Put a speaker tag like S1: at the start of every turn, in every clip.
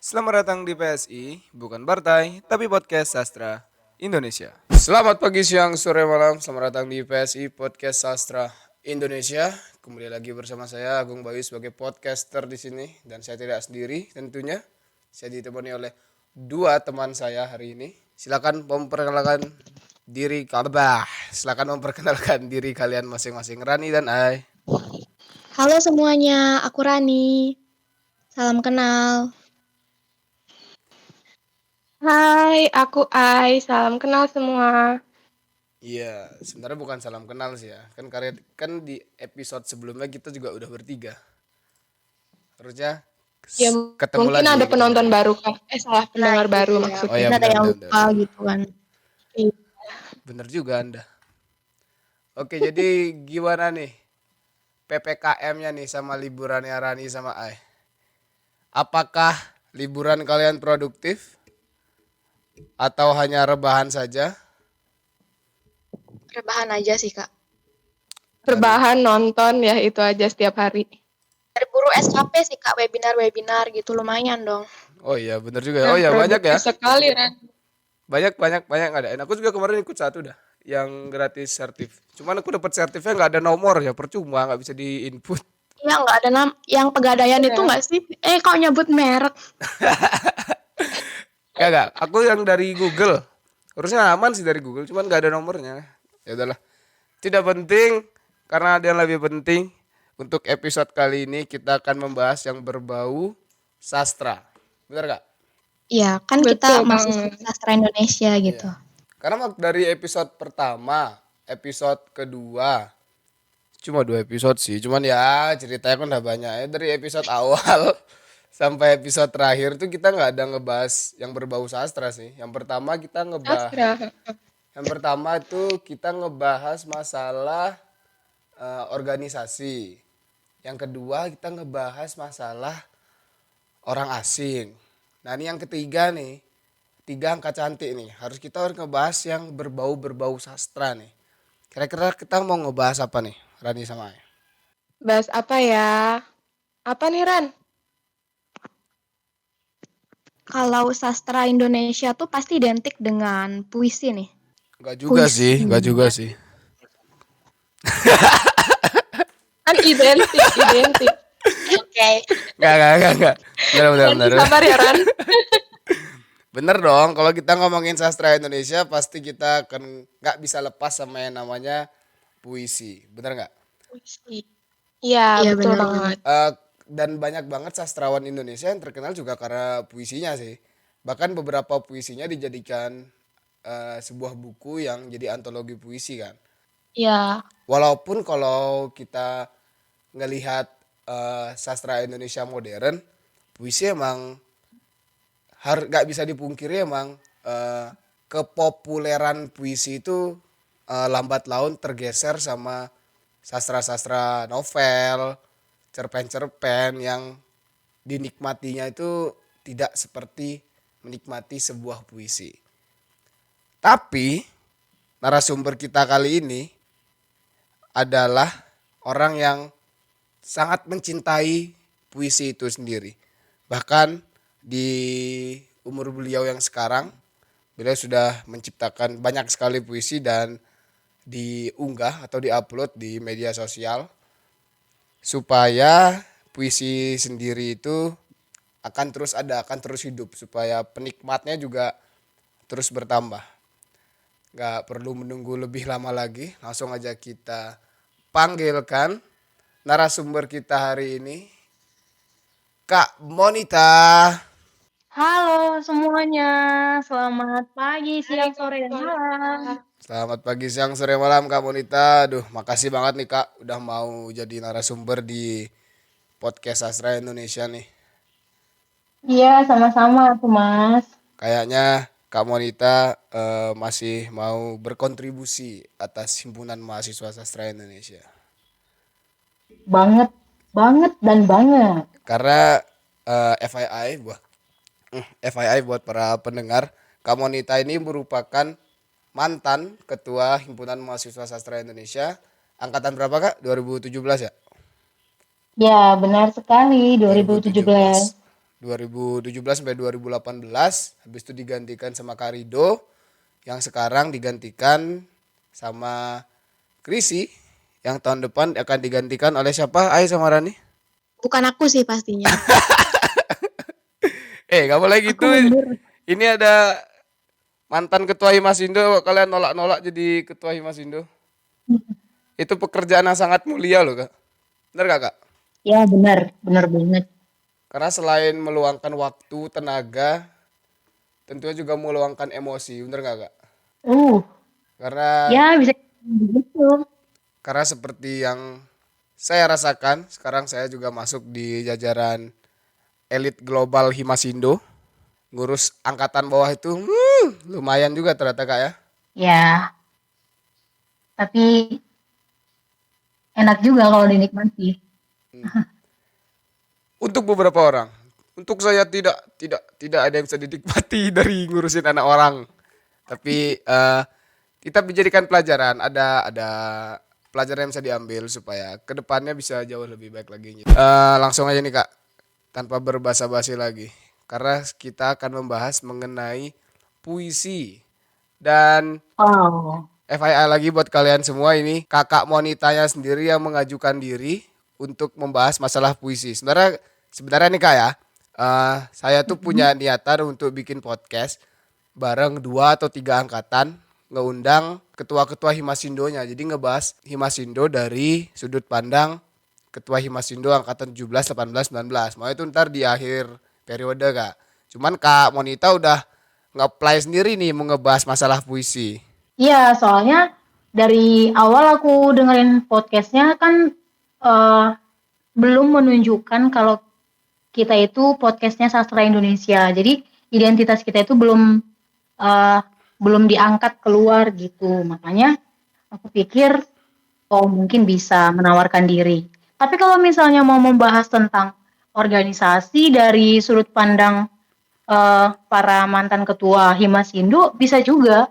S1: Selamat datang di PSI, bukan partai, tapi podcast sastra Indonesia. Selamat pagi, siang, sore, malam. Selamat datang di PSI Podcast Sastra Indonesia. Kembali lagi bersama saya Agung Bayu sebagai podcaster di sini, dan saya tidak sendiri tentunya. Saya ditemani oleh dua teman saya hari ini. Silakan memperkenalkan diri kalian masing-masing, Rani dan Ai.
S2: Halo semuanya, aku Rani. Salam kenal.
S3: Hai, aku Ai. Salam kenal semua.
S1: Iya, sebenarnya bukan salam kenal sih ya. Kan di episode sebelumnya kita juga udah bertiga. Harusnya
S3: Ya,
S1: ketemu
S3: mungkin
S1: lagi
S3: ada
S1: kita
S3: penonton
S1: berdua.
S3: baru kan. Pendengar baru
S2: ya,
S3: maksudnya.
S1: Oh ya,
S2: mungkin ada
S1: benar
S2: yang
S1: benar benar.
S2: lupa gitu kan.
S3: Iya.
S1: Benar juga Anda. Oke, jadi gimana nih PPKM-nya nih sama liburannya Rani sama Ai? Apakah liburan kalian produktif atau hanya rebahan saja?
S2: Rebahan aja sih kak.
S3: Rebahan, nonton ya itu aja setiap hari.
S2: Berburu SKP sih kak, webinar gitu lumayan dong.
S1: Oh iya, benar juga ya.
S3: Nah,
S1: Oh iya, banyak ya.
S3: produktif sekali, Ren.
S1: Banyak ngadain. Aku juga kemarin ikut satu dah, yang gratis sertif. Cuman aku dapat sertifnya nggak ada nomor ya, percuma, nggak bisa di-input.
S2: Iya nggak ada yang pegadaian itu nggak sih? Kok nyebut merek?
S1: Kagak, aku yang dari Google. Harusnya aman sih dari Google, cuman nggak ada nomornya. Ya udahlah. Tidak penting, karena ada yang lebih penting. Untuk episode kali ini kita akan membahas yang berbau sastra. Benar gak?
S2: Iya kan kita
S3: Betul
S2: masih
S3: banget.
S2: sastra Indonesia gitu.
S1: Iya. Karena dari episode pertama, episode kedua, cuma 2 episode sih. Cuman ya ceritanya kan udah banyak ya. Dari episode awal sampai episode terakhir tuh kita nggak ada ngebahas yang berbau sastra sih.
S3: Sastra.
S1: Yang pertama itu kita ngebahas masalah organisasi. Yang kedua kita ngebahas masalah orang asing. Nah ini yang ketiga nih, 3 angka cantik nih. Harus ngebahas yang berbau sastra nih. Kira-kira kita mau ngebahas apa nih, Rani sama Ai?
S3: Bahas apa ya? Apa nih, Ran?
S2: Kalau sastra Indonesia tuh pasti identik dengan puisi nih.
S1: Enggak juga
S2: Puisi.
S1: sih, enggak juga sih.
S3: Kan identik.
S2: Oke.
S1: Enggak. Benar.
S3: Sabar ya, Ran.
S1: Bener dong, kalau kita ngomongin sastra Indonesia pasti kita akan nggak bisa lepas sama yang namanya puisi, bener nggak?
S3: Puisi. Iya,
S2: Iya,
S3: betul
S2: benar.
S3: banget.
S1: Dan banyak banget sastrawan Indonesia yang terkenal juga karena puisinya sih. Bahkan beberapa puisinya dijadikan sebuah buku yang jadi antologi puisi kan.
S2: Iya.
S1: Walaupun kalau kita ngelihat sastra Indonesia modern, puisi emang nggak bisa dipungkiri emang kepopuleran puisi itu lambat laun tergeser sama sastra-sastra novel, cerpen-cerpen yang dinikmatinya itu tidak seperti menikmati sebuah puisi. Tapi narasumber kita kali ini adalah orang yang sangat mencintai puisi itu sendiri. Bahkan di umur beliau yang sekarang, beliau sudah menciptakan banyak sekali puisi dan diunggah atau diupload di media sosial supaya puisi sendiri itu akan terus ada, akan terus hidup supaya penikmatnya juga terus bertambah. Gak perlu menunggu lebih lama lagi, langsung aja kita panggilkan narasumber kita hari ini, Kak Monita.
S4: Halo semuanya, selamat pagi, siang, sore, dan malam.
S1: Selamat pagi, siang, sore, malam Kak Monita. Aduh, makasih banget nih Kak udah mau jadi narasumber di podcast Sastra Indonesia nih.
S4: Iya, sama-sama tuh Mas.
S1: Kayaknya Kak Monita masih mau berkontribusi atas Himpunan Mahasiswa Sastra Indonesia.
S4: Banget, banget.
S1: Karena FYI buat para pendengar, Kak Monita ini merupakan mantan Ketua Himpunan Mahasiswa Sastra Indonesia. Angkatan berapa Kak? 2017 ya?
S4: Ya, benar sekali, 2017.
S1: 2017 sampai 2018, habis itu digantikan sama Karido, yang sekarang digantikan sama Krisi, yang tahun depan akan digantikan oleh siapa? Ai sama Rani?
S2: Bukan aku sih pastinya.
S1: Gak boleh
S2: Aku
S1: gitu.
S2: mundur.
S1: Ini ada mantan ketua Himasindo, kalian nolak-nolak jadi ketua Himasindo. Itu pekerjaan yang sangat mulia loh, Kak. Bener gak, Kak?
S4: Ya benar banget.
S1: Karena selain meluangkan waktu, tenaga, tentunya juga meluangkan emosi, bener gak, Kak?
S4: Uh,
S1: Karena
S4: ya bisa begitu.
S1: seperti yang saya rasakan, sekarang saya juga masuk di jajaran elit global Himasindo. Ngurus angkatan bawah itu lumayan juga ternyata, Kak ya.
S4: Ya, tapi enak juga kalau dinikmati.
S1: Untuk beberapa orang. Untuk saya tidak ada yang bisa dinikmati dari ngurusin anak orang. Tapi kita dijadikan pelajaran, ada pelajaran yang bisa diambil supaya kedepannya bisa jauh lebih baik lagi. Langsung aja nih Kak, tanpa berbasa-basi lagi, karena kita akan membahas mengenai puisi. Dan
S4: Oh,
S1: FYI lagi buat kalian semua, ini kakak Monitanya sendiri yang mengajukan diri untuk membahas masalah puisi. Sebenarnya nih Kak ya, saya tuh punya niatan untuk bikin podcast bareng 2 atau 3 angkatan, ngeundang ketua-ketua Himasindonya. Jadi ngebahas Himasindo dari sudut pandang ketua Himasindo angkatan 17, 18, 19. Mau itu ntar di akhir periode Kak. Cuman Kak Monita udah nge-apply sendiri nih mau ngebahas masalah puisi.
S4: iya, soalnya dari awal aku dengerin podcastnya kan belum menunjukkan kalau kita itu podcastnya sastra Indonesia. Jadi identitas kita itu belum diangkat keluar gitu. Makanya aku pikir mungkin bisa menawarkan diri. Tapi kalau misalnya mau membahas tentang organisasi dari sudut pandang para mantan ketua Himasindo bisa juga.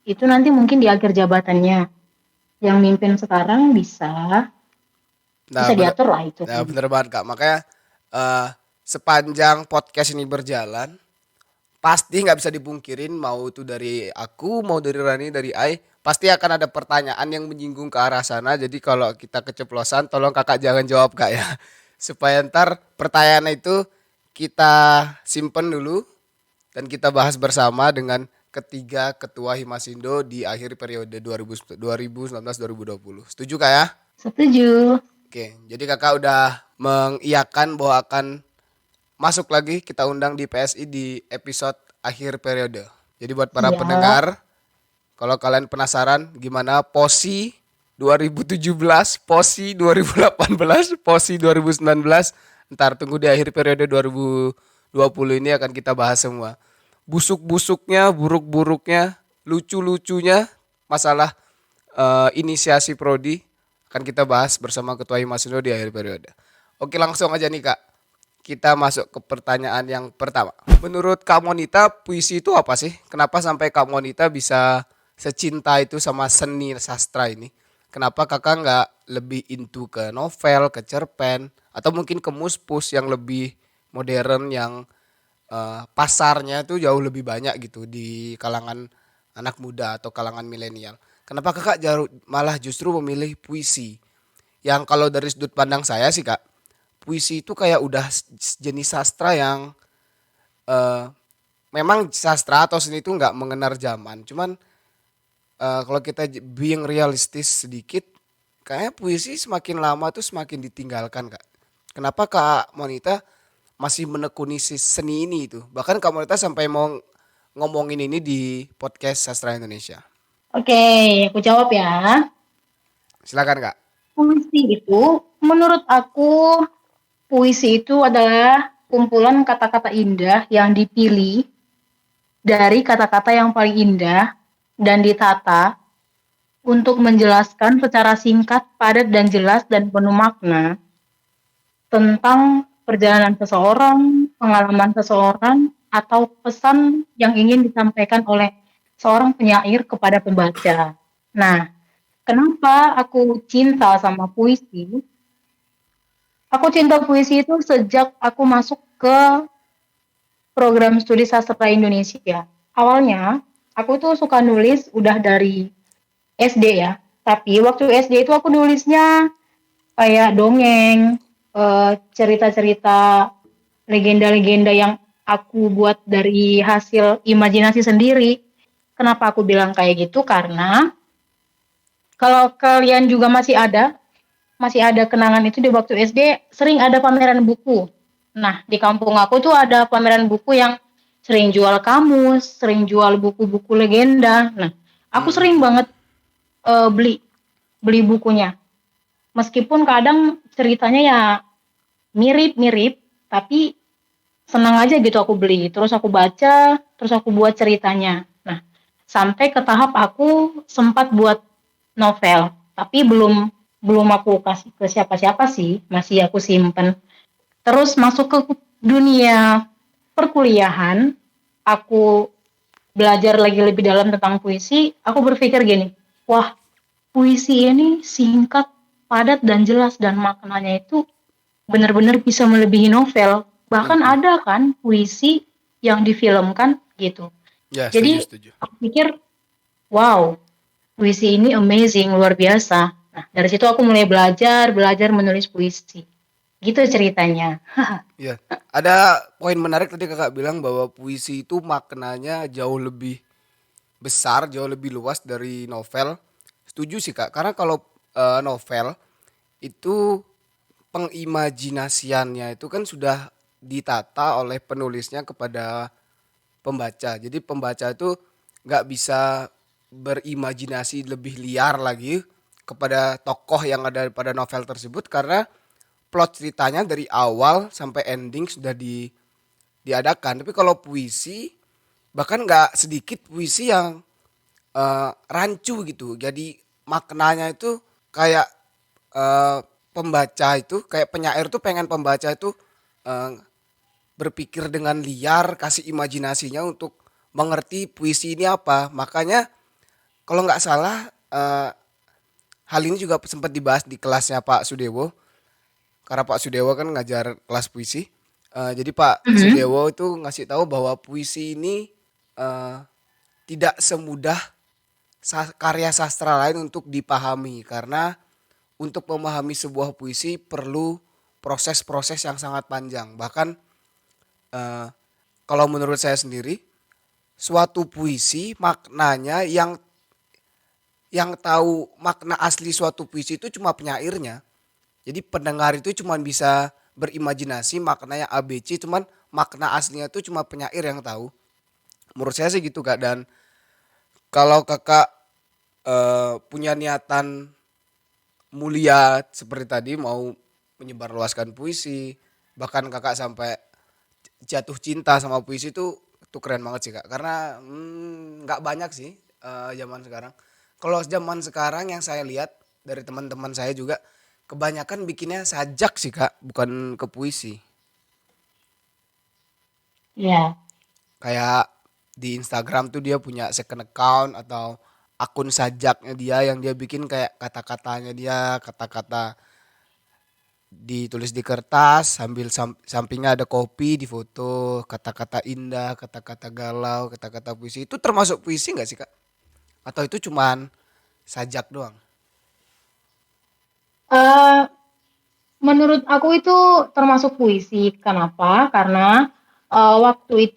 S4: Itu nanti mungkin di akhir jabatannya. Yang mimpin sekarang bisa diatur lah itu.
S1: Nah, bener banget Kak. Makanya sepanjang podcast ini berjalan, pasti nggak bisa dipungkirin, mau itu dari aku, mau dari Rani, dari Ai, pasti akan ada pertanyaan yang menyinggung ke arah sana. Jadi kalau kita keceplosan, tolong kakak jangan jawab Kak ya. Supaya ntar pertanyaan itu kita simpen dulu dan kita bahas bersama dengan ketiga ketua Himasindo di akhir periode 2019-2020. Setuju Kak ya?
S4: Setuju.
S1: Oke, jadi kakak udah mengiyakan bahwa akan masuk lagi, kita undang di PSI di episode akhir periode. Jadi buat para
S4: Siap.
S1: pendengar, kalau kalian penasaran gimana POSI 2017, POSI 2018, POSI 2019, ntar tunggu di akhir periode 2020 ini akan kita bahas semua. Busuk-busuknya, buruk-buruknya, lucu-lucunya, masalah inisiasi prodi akan kita bahas bersama Ketua Himasindo di akhir periode. Oke, langsung aja nih Kak. Kita masuk ke pertanyaan yang pertama. Menurut Kak Monita, puisi itu apa sih? Kenapa sampai Kak Monita bisa secinta itu sama seni sastra ini? Kenapa kakak nggak lebih into ke novel, ke cerpen, atau mungkin ke muspus yang lebih modern, yang pasarnya itu jauh lebih banyak gitu di kalangan anak muda atau kalangan milenial? Kenapa kakak malah justru memilih puisi? Yang kalau dari sudut pandang saya sih Kak, puisi itu kayak udah jenis sastra yang memang sastra atau seni itu nggak mengenal zaman. Cuman kalau kita being realistis sedikit, kayaknya puisi semakin lama tuh semakin ditinggalkan Kak. Kenapa Kak Monita masih menekuni si seni ini itu? Bahkan Kak Monita sampai mau ngomongin ini di podcast Sastra Indonesia.
S4: Oke, aku jawab ya.
S1: Silakan Kak.
S4: Puisi itu, menurut aku, puisi itu adalah kumpulan kata-kata indah yang dipilih dari kata-kata yang paling indah dan ditata untuk menjelaskan secara singkat, padat, dan jelas dan penuh makna tentang perjalanan seseorang, pengalaman seseorang, atau pesan yang ingin disampaikan oleh seorang penyair kepada pembaca. Nah, kenapa aku cinta sama puisi? Aku cinta puisi itu sejak aku masuk ke program studi sastra Indonesia. Awalnya aku tuh suka nulis udah dari SD ya. Tapi waktu SD itu aku nulisnya kayak dongeng, cerita-cerita, legenda-legenda yang aku buat dari hasil imajinasi sendiri. Kenapa aku bilang kayak gitu? Karena kalau kalian juga masih ada kenangan itu di waktu SD, sering ada pameran buku. Nah, di kampung aku tuh ada pameran buku yang sering jual kamus, sering jual buku-buku legenda. Nah, aku
S1: Hmm.
S4: sering banget beli beli bukunya. Meskipun kadang ceritanya ya mirip-mirip, tapi senang aja gitu aku beli. Terus aku baca, terus aku buat ceritanya. Nah, sampai ke tahap aku sempat buat novel, tapi belum belum aku kasih ke siapa-siapa sih, masih aku simpen. Terus masuk ke dunia perkuliahan, aku belajar lagi lebih dalam tentang puisi, aku berpikir gini, wah, puisi ini singkat, padat dan jelas dan maknanya itu benar-benar bisa melebihi novel. Bahkan
S1: Mhm.
S4: ada kan puisi yang difilmkan gitu.
S1: Ya, setuju,
S4: Jadi
S1: setuju.
S4: aku pikir, wow, puisi ini amazing, luar biasa. Nah, dari situ aku mulai belajar menulis puisi. Gitu ceritanya.
S1: Iya. Ada poin menarik tadi kakak bilang bahwa puisi itu maknanya jauh lebih besar, jauh lebih luas dari novel. Setuju sih kak, karena kalau novel itu pengimajinasiannya itu kan sudah ditata oleh penulisnya kepada pembaca. Jadi pembaca itu nggak bisa berimajinasi lebih liar lagi kepada tokoh yang ada pada novel tersebut karena plot ceritanya dari awal sampai ending sudah diadakan. Tapi kalau puisi bahkan nggak sedikit puisi yang rancu gitu. Jadi maknanya itu kayak pembaca itu kayak penyair tuh pengen pembaca itu eh, berpikir dengan liar, kasih imajinasinya untuk mengerti puisi ini apa. Makanya kalau nggak salah hal ini juga sempat dibahas di kelasnya Pak Sudewo. Karena Pak Sudewo kan ngajar kelas puisi. Jadi Pak
S4: Mhm.
S1: Sudewo itu ngasih tahu bahwa puisi ini eh, tidak semudah karya sastra lain untuk dipahami karena untuk memahami sebuah puisi perlu proses-proses yang sangat panjang. Bahkan eh, kalau menurut saya sendiri, suatu puisi maknanya yang tahu makna asli suatu puisi itu cuma penyairnya. Jadi pendengar itu cuma bisa berimajinasi maknanya ABC, cuman makna aslinya itu cuma penyair yang tahu. Menurut saya sih gitu kak. Dan kalau kakak punya niatan mulia seperti tadi mau menyebarluaskan puisi, bahkan kakak sampai jatuh cinta sama puisi itu keren banget sih kak. Karena nggak banyak sih zaman sekarang. Kalau zaman sekarang yang saya lihat dari teman-teman saya juga kebanyakan bikinnya sajak sih kak, bukan ke puisi.
S4: Ya.
S1: Kayak di Instagram tuh dia punya second account atau akun sajaknya dia yang dia bikin kayak kata-katanya dia, kata-kata ditulis di kertas sambil sampingnya ada kopi di foto, kata-kata indah, kata-kata galau, kata-kata puisi. Itu termasuk puisi nggak sih kak? Atau itu cuman sajak doang?
S4: Eh, Menurut aku itu termasuk puisi. Kenapa? Karena waktu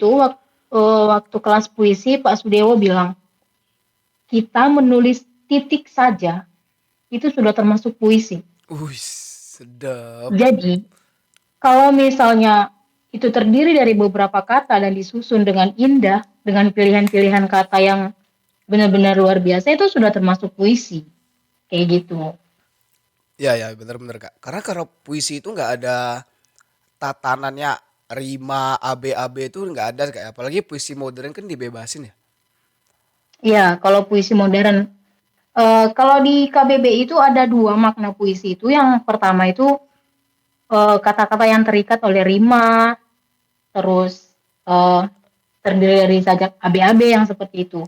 S4: kelas puisi Pak Sudewo bilang kita menulis titik saja itu sudah termasuk puisi.
S1: Wih, sedap.
S4: Jadi kalau misalnya itu terdiri dari beberapa kata dan disusun dengan indah, dengan pilihan-pilihan kata yang benar-benar luar biasa, itu sudah termasuk puisi. Kayak gitu.
S1: Ya ya benar-benar kak. Karena kalau puisi itu nggak ada tatanannya rima AB itu nggak ada kayak apalagi puisi modern kan dibebasin ya.
S4: Iya, kalau puisi modern. Kalau di KBBI itu ada dua makna puisi itu. Yang pertama itu kata-kata yang terikat oleh rima, terus eh, terdiri dari sajak AB-AB yang seperti itu.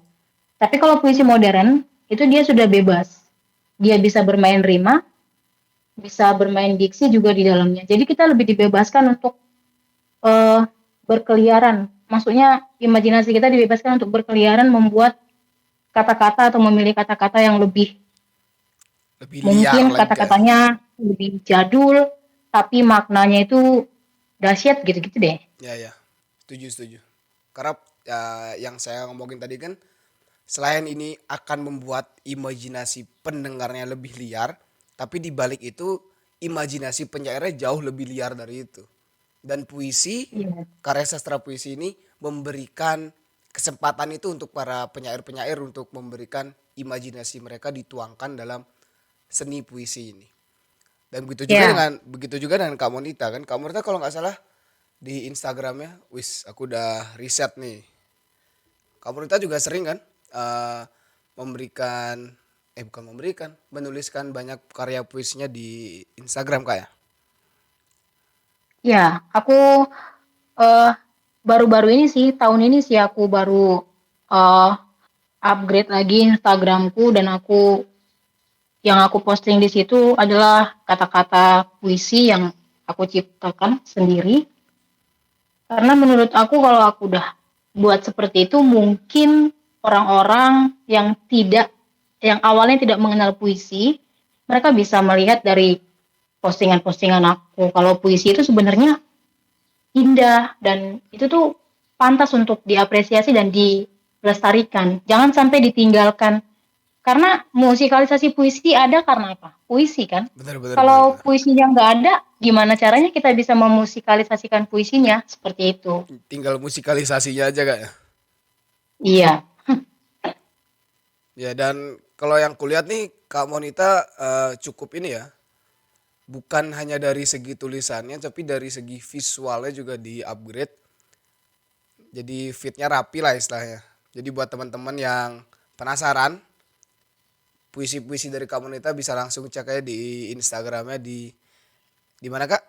S4: Tapi kalau puisi modern, itu dia sudah bebas. Dia bisa bermain rima, bisa bermain diksi juga di dalamnya. Jadi kita lebih dibebaskan untuk berkeliaran maksudnya imajinasi kita dibebaskan untuk berkeliaran membuat kata-kata atau memilih kata-kata yang lebih
S1: Lebih liar
S4: mungkin
S1: lagi kan.
S4: kata-katanya lebih jadul tapi maknanya itu dahsyat gitu-gitu deh.
S1: Ya, setuju. Karena yang saya ngomongin tadi kan, selain ini akan membuat imajinasi pendengarnya lebih liar, tapi di balik itu imajinasi penyairnya jauh lebih liar dari itu. Dan puisi,
S4: Iya.
S1: karya sastra puisi ini memberikan kesempatan itu untuk para penyair-penyair untuk memberikan imajinasi mereka dituangkan dalam seni puisi ini. Dan
S4: Ya.
S1: begitu juga dengan Kak Monita kan. Kak Monita kalau nggak salah di Instagramnya, aku udah riset nih. Kak Monita juga sering kan memberikan bukan memberikan, menuliskan banyak karya puisinya di Instagram Kak ya.
S4: Ya, aku eh, baru-baru ini sih, tahun ini sih aku baru eh, upgrade lagi Instagramku dan yang aku posting di situ adalah kata-kata puisi yang aku ciptakan sendiri. Karena menurut aku kalau aku udah buat seperti itu mungkin orang-orang yang awalnya tidak mengenal puisi, mereka bisa melihat dari postingan-postingan aku kalau puisi itu sebenarnya indah dan itu tuh pantas untuk diapresiasi dan dilestarikan. Jangan sampai ditinggalkan. Karena musikalisasi puisi ada karena apa? Puisi kan. Kalau
S1: Benar.
S4: puisinya nggak ada, gimana caranya kita bisa memusikalisasikan puisinya? Seperti itu.
S1: Tinggal musikalisasinya aja Kak ya.
S4: Iya,
S1: Ya, dan kalau yang kulihat nih Kak Monita cukup ini ya. Bukan hanya dari segi tulisannya tapi dari segi visualnya juga di-upgrade. Jadi fitnya rapi lah istilahnya. Jadi buat teman-teman yang penasaran puisi-puisi dari Kak Monita bisa langsung cek aja di Instagramnya di mana Kak?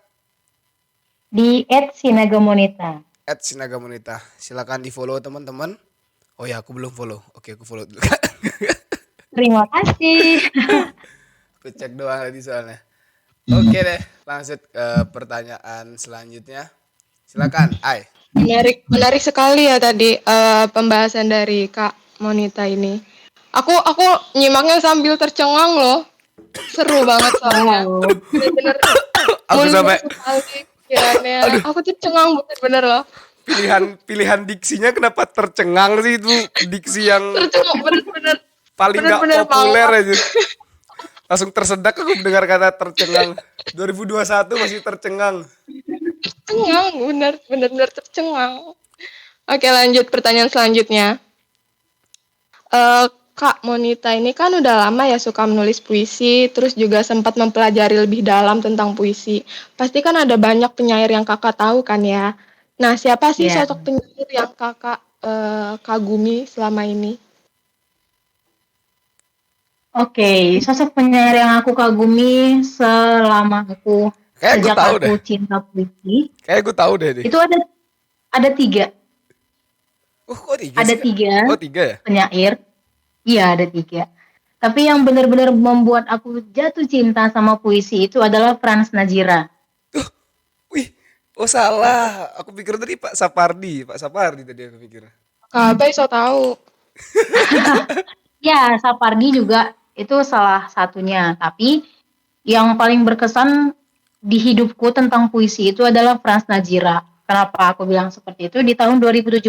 S4: di @sinagamonita.
S1: @sinagamonita. Silakan di follow teman-teman. Oh ya, aku belum follow. Oke, aku follow dulu Kak.
S4: Terima kasih.
S1: Aku cek doang tadi soalnya. Oke deh, lanjut ke pertanyaan selanjutnya. Silakan, Ai.
S3: Menarik sekali ya tadi pembahasan dari Kak Monita ini. Aku nyimaknya sambil tercengang loh. Seru banget soalnya.
S4: Wow.
S3: Bener-bener
S1: Aku
S3: mulia
S1: sampai
S3: sekali pikirannya. Aku tercengang bener-bener loh.
S1: pilihan diksinya kenapa tercengang sih, itu diksi yang
S3: Tercengang bener-bener
S1: paling nggak
S3: bener-bener
S1: populer
S3: banget.
S1: aja. Langsung tersedak aku mendengar kata tercengang. 2021 masih tercengang.
S3: Tercengang, bener-bener tercengang. Oke, lanjut pertanyaan selanjutnya. Kak Monita ini kan udah lama ya suka menulis puisi, terus juga sempat mempelajari lebih dalam tentang puisi. Pasti kan ada banyak penyair yang kakak tahu kan ya. Nah, siapa sih
S4: Ya.
S3: sosok penyair yang kakak kagumi selama ini?
S4: Oke, sosok penyair yang aku kagumi selama
S1: Kayak gue
S4: sejak
S1: tahu
S4: aku
S1: deh.
S4: cinta puisi,
S1: Kayak gue tahu deh nih.
S4: itu ada tiga.
S1: Kok tiga
S4: Ada
S1: sih Kak?
S4: tiga
S1: Oh, tiga ya?
S4: penyair. Iya, ada tiga. Tapi yang benar-benar membuat aku jatuh cinta sama puisi itu adalah Franz Najira.
S1: Wih, oh salah. Aku pikir tadi Pak Sapardi. Pak Sapardi tadi aku pikir.
S3: Kak Abai so tahu.
S4: Ya, Sapardi juga itu salah satunya. Tapi yang paling berkesan di hidupku tentang puisi itu adalah Franz Najira. Kenapa aku bilang seperti itu? Di tahun 2017,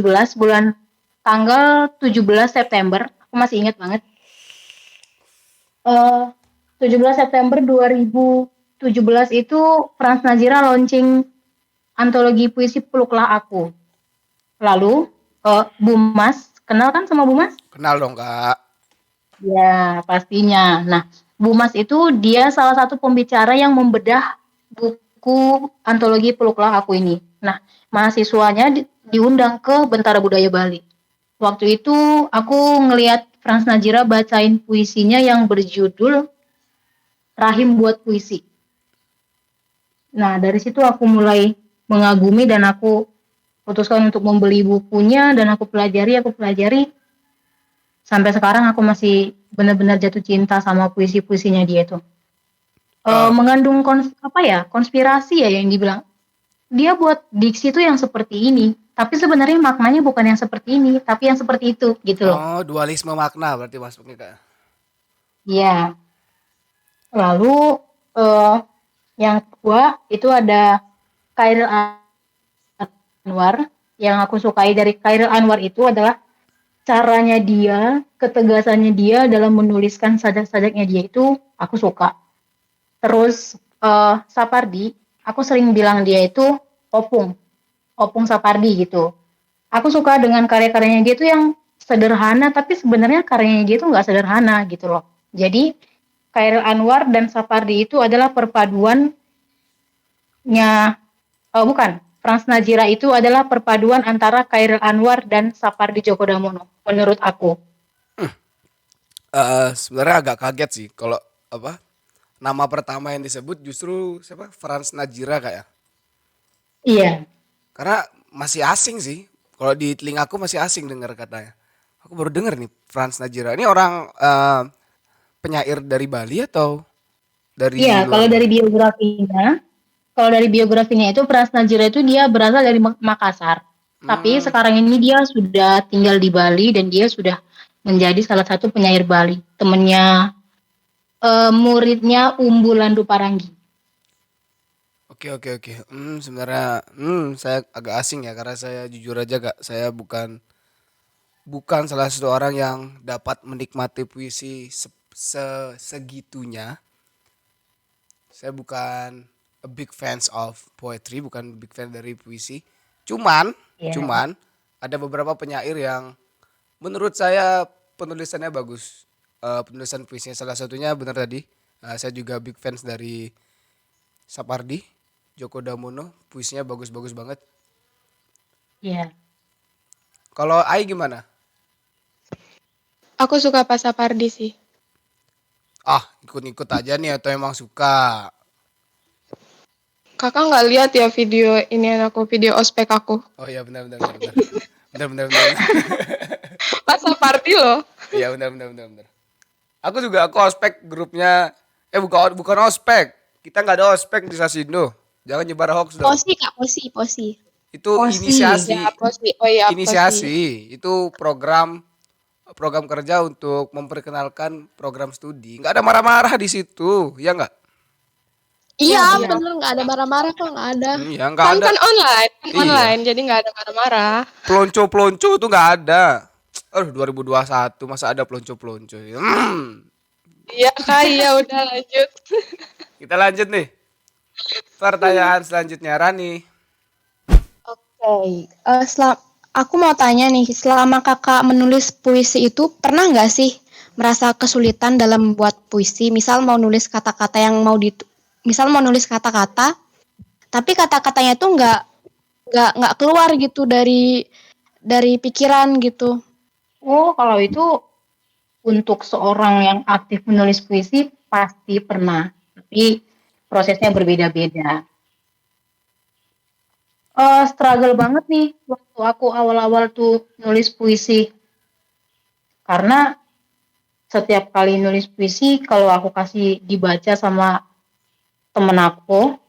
S4: tanggal 17 September, aku masih ingat banget. 17 September 2017 itu Franz Najira launching antologi puisi Peluklah Aku. Lalu Bumas, kenal kan sama Bumas?
S1: Kenal dong Kak.
S4: Ya, pastinya. Nah, Bumas itu dia salah satu pembicara yang membedah buku antologi Peluklah Aku ini. Nah, mahasiswanya diundang ke Bentara Budaya Bali. Waktu itu aku ngelihat Franz Najira bacain puisinya yang berjudul Rahim Buat Puisi. Nah, dari situ aku mulai mengagumi dan aku putuskan untuk membeli bukunya dan aku pelajari. Sampai sekarang aku masih benar-benar jatuh cinta sama puisi-puisinya dia itu. Mengandung konspirasi ya yang dibilang. dia buat diksi tuh yang seperti ini, tapi sebenarnya maknanya bukan yang seperti ini, tapi yang seperti itu gitu loh.
S1: Oh, dualisme makna berarti masuknya Kak.
S4: Iya. Lalu eh, yang kedua itu ada Khairil Anwar. Yang aku sukai dari Khairil Anwar itu adalah caranya dia, ketegasannya dia dalam menuliskan sajak-sajaknya dia itu aku suka. Terus Sapardi, aku sering bilang dia itu opung, opung Sapardi gitu. Aku suka dengan karya-karyanya dia tuh yang sederhana, tapi sebenarnya karyanya dia tuh nggak sederhana gitu loh. Jadi Khairil Anwar dan Sapardi itu adalah perpaduannya, bukan, Frans Najira itu adalah perpaduan antara Khairil Anwar dan Sapardi Djoko Damono, menurut aku.
S1: Sebenarnya agak kaget sih kalau apa nama pertama yang disebut justru siapa Frans Najira kayak.
S4: Iya,
S1: Karena masih asing sih. Kalau di telingaku masih asing dengar katanya. Aku baru dengar nih Frans Najira. Ini orang penyair dari Bali atau dari
S4: iya.
S1: luar Bali?
S4: Kalau dari biografinya itu Frans Najira itu dia berasal dari Makassar. Tapi
S1: Hmm,
S4: sekarang ini dia sudah tinggal di Bali dan dia sudah menjadi salah satu penyair Bali. Temennya muridnya Umbu Landu Paranggi.
S1: oke oke oke. Sebenarnya saya agak asing ya karena saya jujur aja Kak, saya bukan salah satu orang yang dapat menikmati puisi segitunya. Saya bukan a big fans of poetry, bukan big fan dari puisi. Cuman,
S4: Iya.
S1: cuman ada beberapa penyair yang menurut saya penulisannya bagus. Penulisan puisinya salah satunya benar tadi. Saya juga big fans dari Sapardi, Djoko Damono, puisinya bagus-bagus banget.
S4: Iya.
S1: Kalau Ai gimana?
S3: Aku suka Pak Sapardi sih.
S1: Ah, ikut-ikut aja nih atau emang suka?
S3: Kakak nggak lihat ya video ini aku, video ospek aku.
S1: Oh iya benar benar benar benar. Benar benar benar. Benar.
S3: Pak Sapardi loh.
S1: Iya benar benar benar benar. Aku ospek grupnya bukan ospek. Kita nggak ada ospek di Sasindo. Jangan nyebar hoax dong.
S2: Posi Kak, posi.
S1: Itu
S4: Posi.
S1: inisiasi.
S3: Ya, apa sih? Oh iya, apa sih?
S1: Inisiasi itu program kerja untuk memperkenalkan program studi. Nggak ada marah-marah di situ, ya nggak?
S3: Iya,
S4: Iya.
S3: bener nggak ada marah-marah kok, nggak ada.
S1: Iya nggak
S3: Kan
S1: ada.
S3: kan online,
S1: Iya.
S3: jadi nggak ada marah-marah.
S1: Pelonco-pelonco itu nggak ada. Aduh 2021 masa ada pelonco-pelonco.
S3: Iya kak, iya udah lanjut.
S1: Kita lanjut nih. Pertanyaan selanjutnya Rani.
S2: Oke, aku mau tanya nih, selama kakak menulis puisi itu pernah nggak sih merasa kesulitan dalam membuat puisi? Misal mau nulis kata-kata misal mau nulis kata-kata, tapi kata-katanya tuh nggak keluar gitu dari pikiran gitu.
S4: Oh, kalau itu untuk seorang yang aktif menulis puisi pasti pernah, tapi prosesnya berbeda-beda. Struggle banget nih waktu aku awal-awal tuh nulis puisi, karena setiap kali nulis puisi kalau aku kasih dibaca sama temen aku,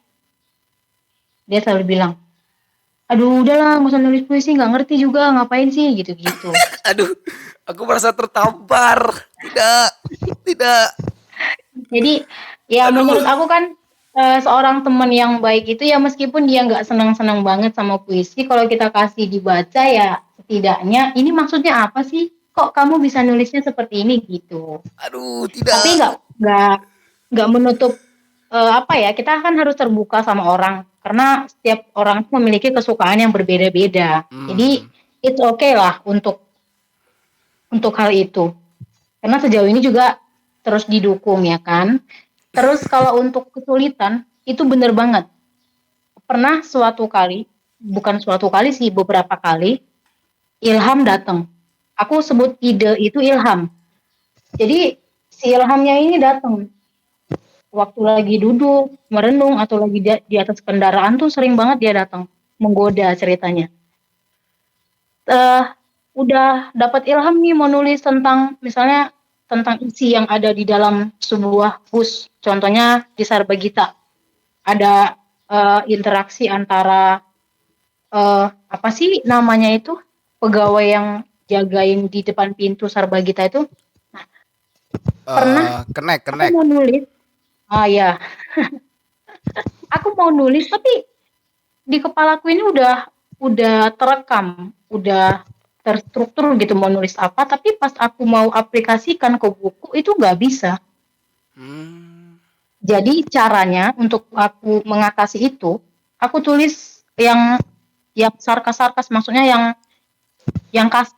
S4: dia selalu bilang, aduh udahlah nggak usah nulis puisi, nggak ngerti juga ngapain sih gitu-gitu.
S1: Aduh, aku merasa tertampar. Tidak, tidak.
S4: Jadi ya
S1: Aduh.
S4: menurut aku kan seorang teman yang baik itu ya meskipun dia nggak senang-senang banget sama puisi, kalau kita kasih dibaca ya setidaknya ini maksudnya apa sih? Kok kamu bisa nulisnya seperti ini gitu.
S1: Aduh,
S4: Tapi
S1: tidak.
S4: nggak menutup apa ya, kita kan harus terbuka sama orang karena setiap orang memiliki kesukaan yang berbeda-beda. Jadi it's okay lah untuk hal itu. Karena sejauh ini juga terus didukung ya kan. Terus kalau untuk kesulitan itu bener banget. Pernah suatu kali, bukan suatu kali sih, beberapa kali ilham datang. Aku sebut ide itu ilham. Jadi si ilhamnya ini datang waktu lagi duduk, merenung atau lagi di atas kendaraan tuh sering banget dia datang menggoda ceritanya. Eh udah dapat ilham nih mau nulis tentang misalnya tentang isi yang ada di dalam sebuah bus. Contohnya di Sarbagita ada interaksi antara apa sih namanya itu pegawai yang jagain di depan pintu Sarbagita itu. Pernah
S1: Connect,
S4: aku mau nulis, ya, aku mau nulis tapi di kepalaku ini udah terekam, udah terstruktur gitu mau nulis apa, tapi pas aku mau aplikasikan ke buku itu nggak bisa.
S1: Hmm.
S4: Jadi caranya untuk aku mengatasi itu, aku tulis yang sarkas-sarkas, maksudnya yang kas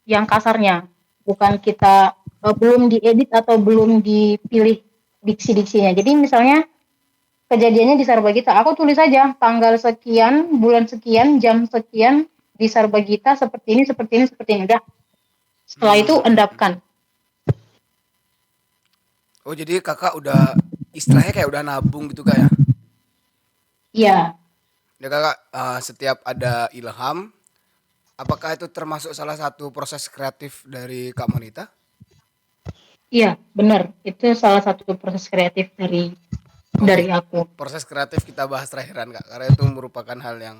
S4: yang kasarnya, bukan kita belum diedit atau belum dipilih diksi-diksinya. Jadi misalnya kejadiannya di Sarbagita, aku tulis aja tanggal sekian, bulan sekian, jam sekian di Sarbagita seperti ini, seperti ini, seperti ini. Udah. Setelah itu endapkan.
S1: Oh, jadi kakak udah istilahnya kayak udah nabung gitu kak ya?
S4: Iya,
S1: Ya kakak, setiap ada ilham, apakah itu termasuk salah satu proses kreatif dari Kak Monita?
S4: iya, benar. Itu salah satu proses kreatif dari
S1: Oke,
S4: aku.
S1: proses kreatif kita bahas terakhiran kak, karena itu merupakan hal yang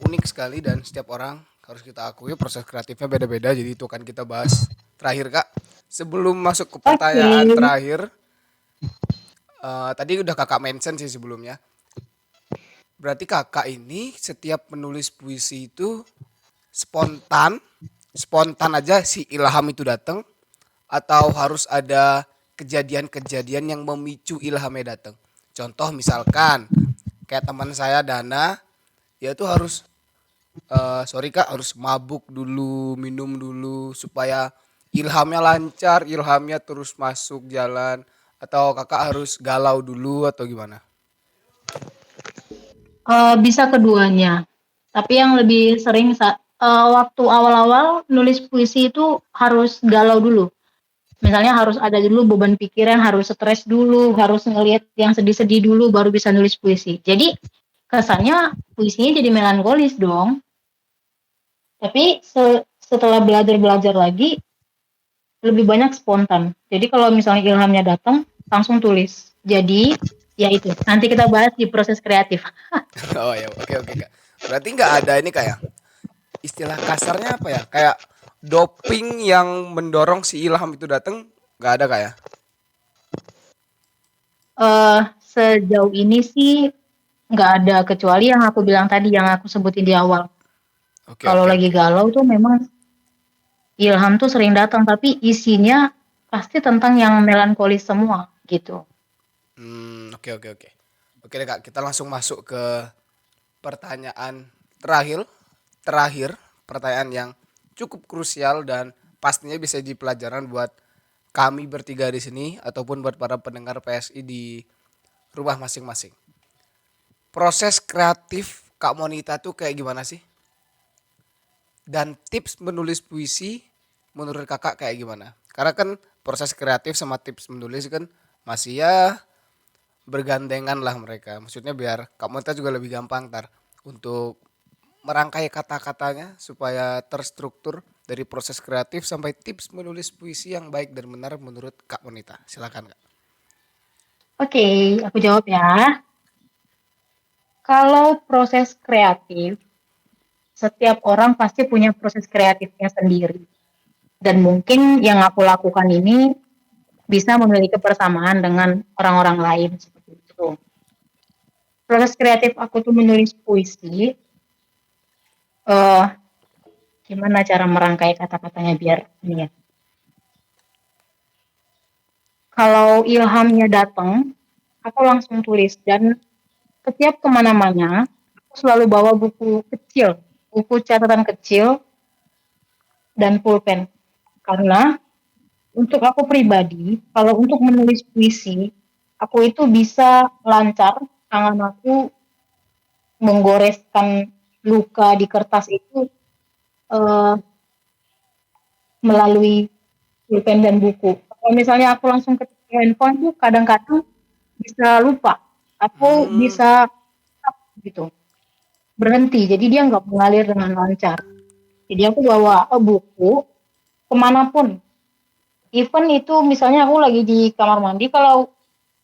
S1: unik sekali dan setiap orang harus kita akui proses kreatifnya beda-beda. Jadi itu akan kita bahas terakhir kak. Sebelum masuk ke
S4: Oke.
S1: pertanyaan terakhir, tadi udah kakak mention sih sebelumnya. Berarti kakak ini setiap menulis puisi itu spontan, spontan aja si ilham itu datang, atau harus ada kejadian-kejadian yang memicu ilhamnya datang. Contoh misalkan kayak teman saya Dana, dia tuh harus sorry kak, harus mabuk dulu, minum dulu supaya ilhamnya lancar, ilhamnya terus masuk jalan, atau kakak harus galau dulu atau gimana?
S4: Bisa keduanya. Tapi yang lebih sering waktu awal-awal nulis puisi itu harus galau dulu. Misalnya harus ada dulu beban pikiran, harus stres dulu, harus ngelihat yang sedih-sedih dulu baru bisa nulis puisi. Jadi kesannya puisinya jadi melankolis dong. Tapi setelah belajar-belajar lagi lebih banyak spontan. Jadi kalau misalnya ilhamnya datang langsung tulis. Jadi ya itu. Nanti kita bahas di proses kreatif.
S1: Oh ya, oke oke kak. Berarti nggak ada ini kayak istilah kasarnya apa ya? Kayak doping yang mendorong si ilham itu datang, nggak ada kak ya?
S4: Sejauh ini sih nggak ada, kecuali yang aku bilang tadi, yang aku sebutin di awal.
S1: Oke
S4: Kalau
S1: oke
S4: lagi
S1: oke.
S4: galau tuh memang ilham tuh sering datang, tapi isinya pasti tentang yang melankolis semua gitu.
S1: Oke oke oke. Oke deh kak, kita langsung masuk ke pertanyaan terakhir. Terakhir, pertanyaan yang cukup krusial dan pastinya bisa jadi pelajaran buat kami bertiga di sini ataupun buat para pendengar PSI di rumah masing-masing. Proses kreatif Kak Monita tuh kayak gimana sih? Dan tips menulis puisi menurut kakak kayak gimana? Karena kan proses kreatif sama tips menulis kan masih ya bergandengan lah mereka. Maksudnya biar Kak Monita juga lebih gampang ntar untuk merangkai kata-katanya supaya terstruktur dari proses kreatif sampai tips menulis puisi yang baik dan benar menurut Kak Monita. Silakan Kak.
S4: Oke, aku jawab ya. Kalau proses kreatif, setiap orang pasti punya proses kreatifnya sendiri. Dan mungkin yang aku lakukan ini bisa memiliki persamaan dengan orang-orang lain seperti itu. Proses kreatif aku tuh menulis puisi, eh gimana cara merangkai kata-katanya biar ini ya. Kalau ilhamnya datang, aku langsung tulis, dan setiap kemana-mana, aku selalu bawa buku kecil, buku catatan kecil dan pulpen. Karena untuk aku pribadi, kalau untuk menulis puisi, aku itu bisa lancar, tangan aku menggoreskan luka di kertas itu eh, melalui pulpen dan buku. Kalau misalnya aku langsung ketik handphone tuh kadang-kadang bisa lupa atau
S1: Hmm,
S4: bisa gitu berhenti. Jadi dia nggak mengalir dengan lancar. Jadi aku bawa buku kemanapun. Even itu misalnya aku lagi di kamar mandi, kalau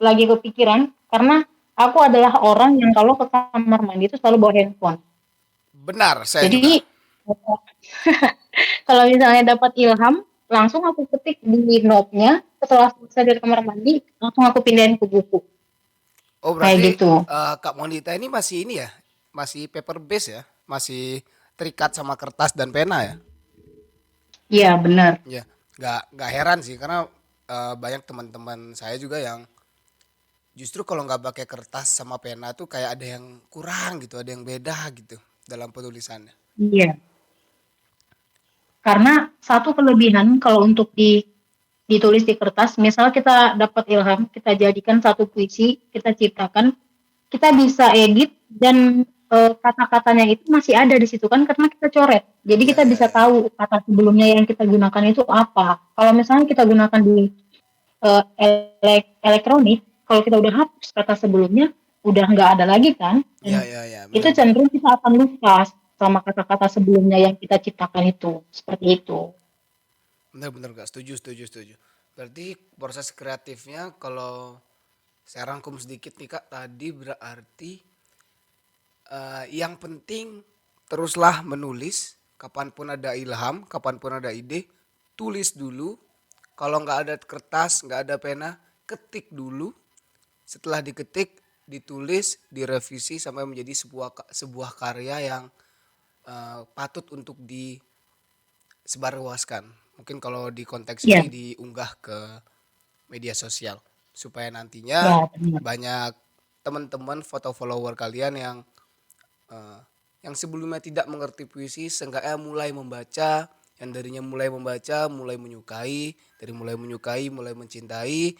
S4: lagi kepikiran, karena Aku adalah orang yang kalau ke kamar mandi itu selalu bawa handphone.
S1: Benar, saya juga.
S4: Jadi kalau misalnya dapat ilham, langsung aku ketik di note-nya. Setelah selesai dari kamar mandi, langsung aku pindahin ke buku.
S1: Oh,
S4: Kayak
S1: berarti
S4: gitu.
S1: Kak Monita ini masih ini ya? Masih paper base ya? Masih terikat sama kertas dan pena ya?
S4: Iya, benar.
S1: Ya, nggak heran sih karena banyak teman-teman saya juga yang justru kalau nggak pakai kertas sama pena tuh kayak ada yang kurang gitu, ada yang beda gitu dalam penulisannya.
S4: Iya. Karena satu kelebihan kalau untuk ditulis di kertas, misal kita dapat ilham, kita jadikan satu puisi, kita ciptakan, kita bisa edit dan kata-katanya itu masih ada di situ kan karena kita coret. Jadi
S1: Iya,
S4: kita
S1: iya,
S4: bisa
S1: iya.
S4: tahu kata sebelumnya yang kita gunakan itu apa. Kalau misalnya kita gunakan di elektronik, kalau kita udah hapus kata sebelumnya, udah nggak ada lagi kan.
S1: Iya,
S4: Dan
S1: iya, iya,
S4: itu
S1: benar-benar.
S4: cenderung kita akan lupa sama kata-kata sebelumnya yang kita ciptakan itu. Seperti itu.
S1: Benar-benar nggak setuju, setuju, setuju. Berarti proses kreatifnya kalau saya rangkum sedikit nih Kak, tadi berarti yang penting teruslah menulis, kapanpun ada ilham, kapanpun ada ide, tulis dulu. Kalau nggak ada kertas, nggak ada pena, ketik dulu. Setelah diketik, ditulis, direvisi sampai menjadi sebuah karya yang patut untuk disebarluaskan. Mungkin kalau di konteks
S4: Ya,
S1: ini diunggah ke media sosial supaya nantinya
S4: ya benar.
S1: banyak teman-teman foto follower kalian eh, yang sebelumnya tidak mengerti puisi seenggaknya mulai membaca, yang darinya mulai membaca mulai menyukai, dari mulai menyukai mulai mencintai,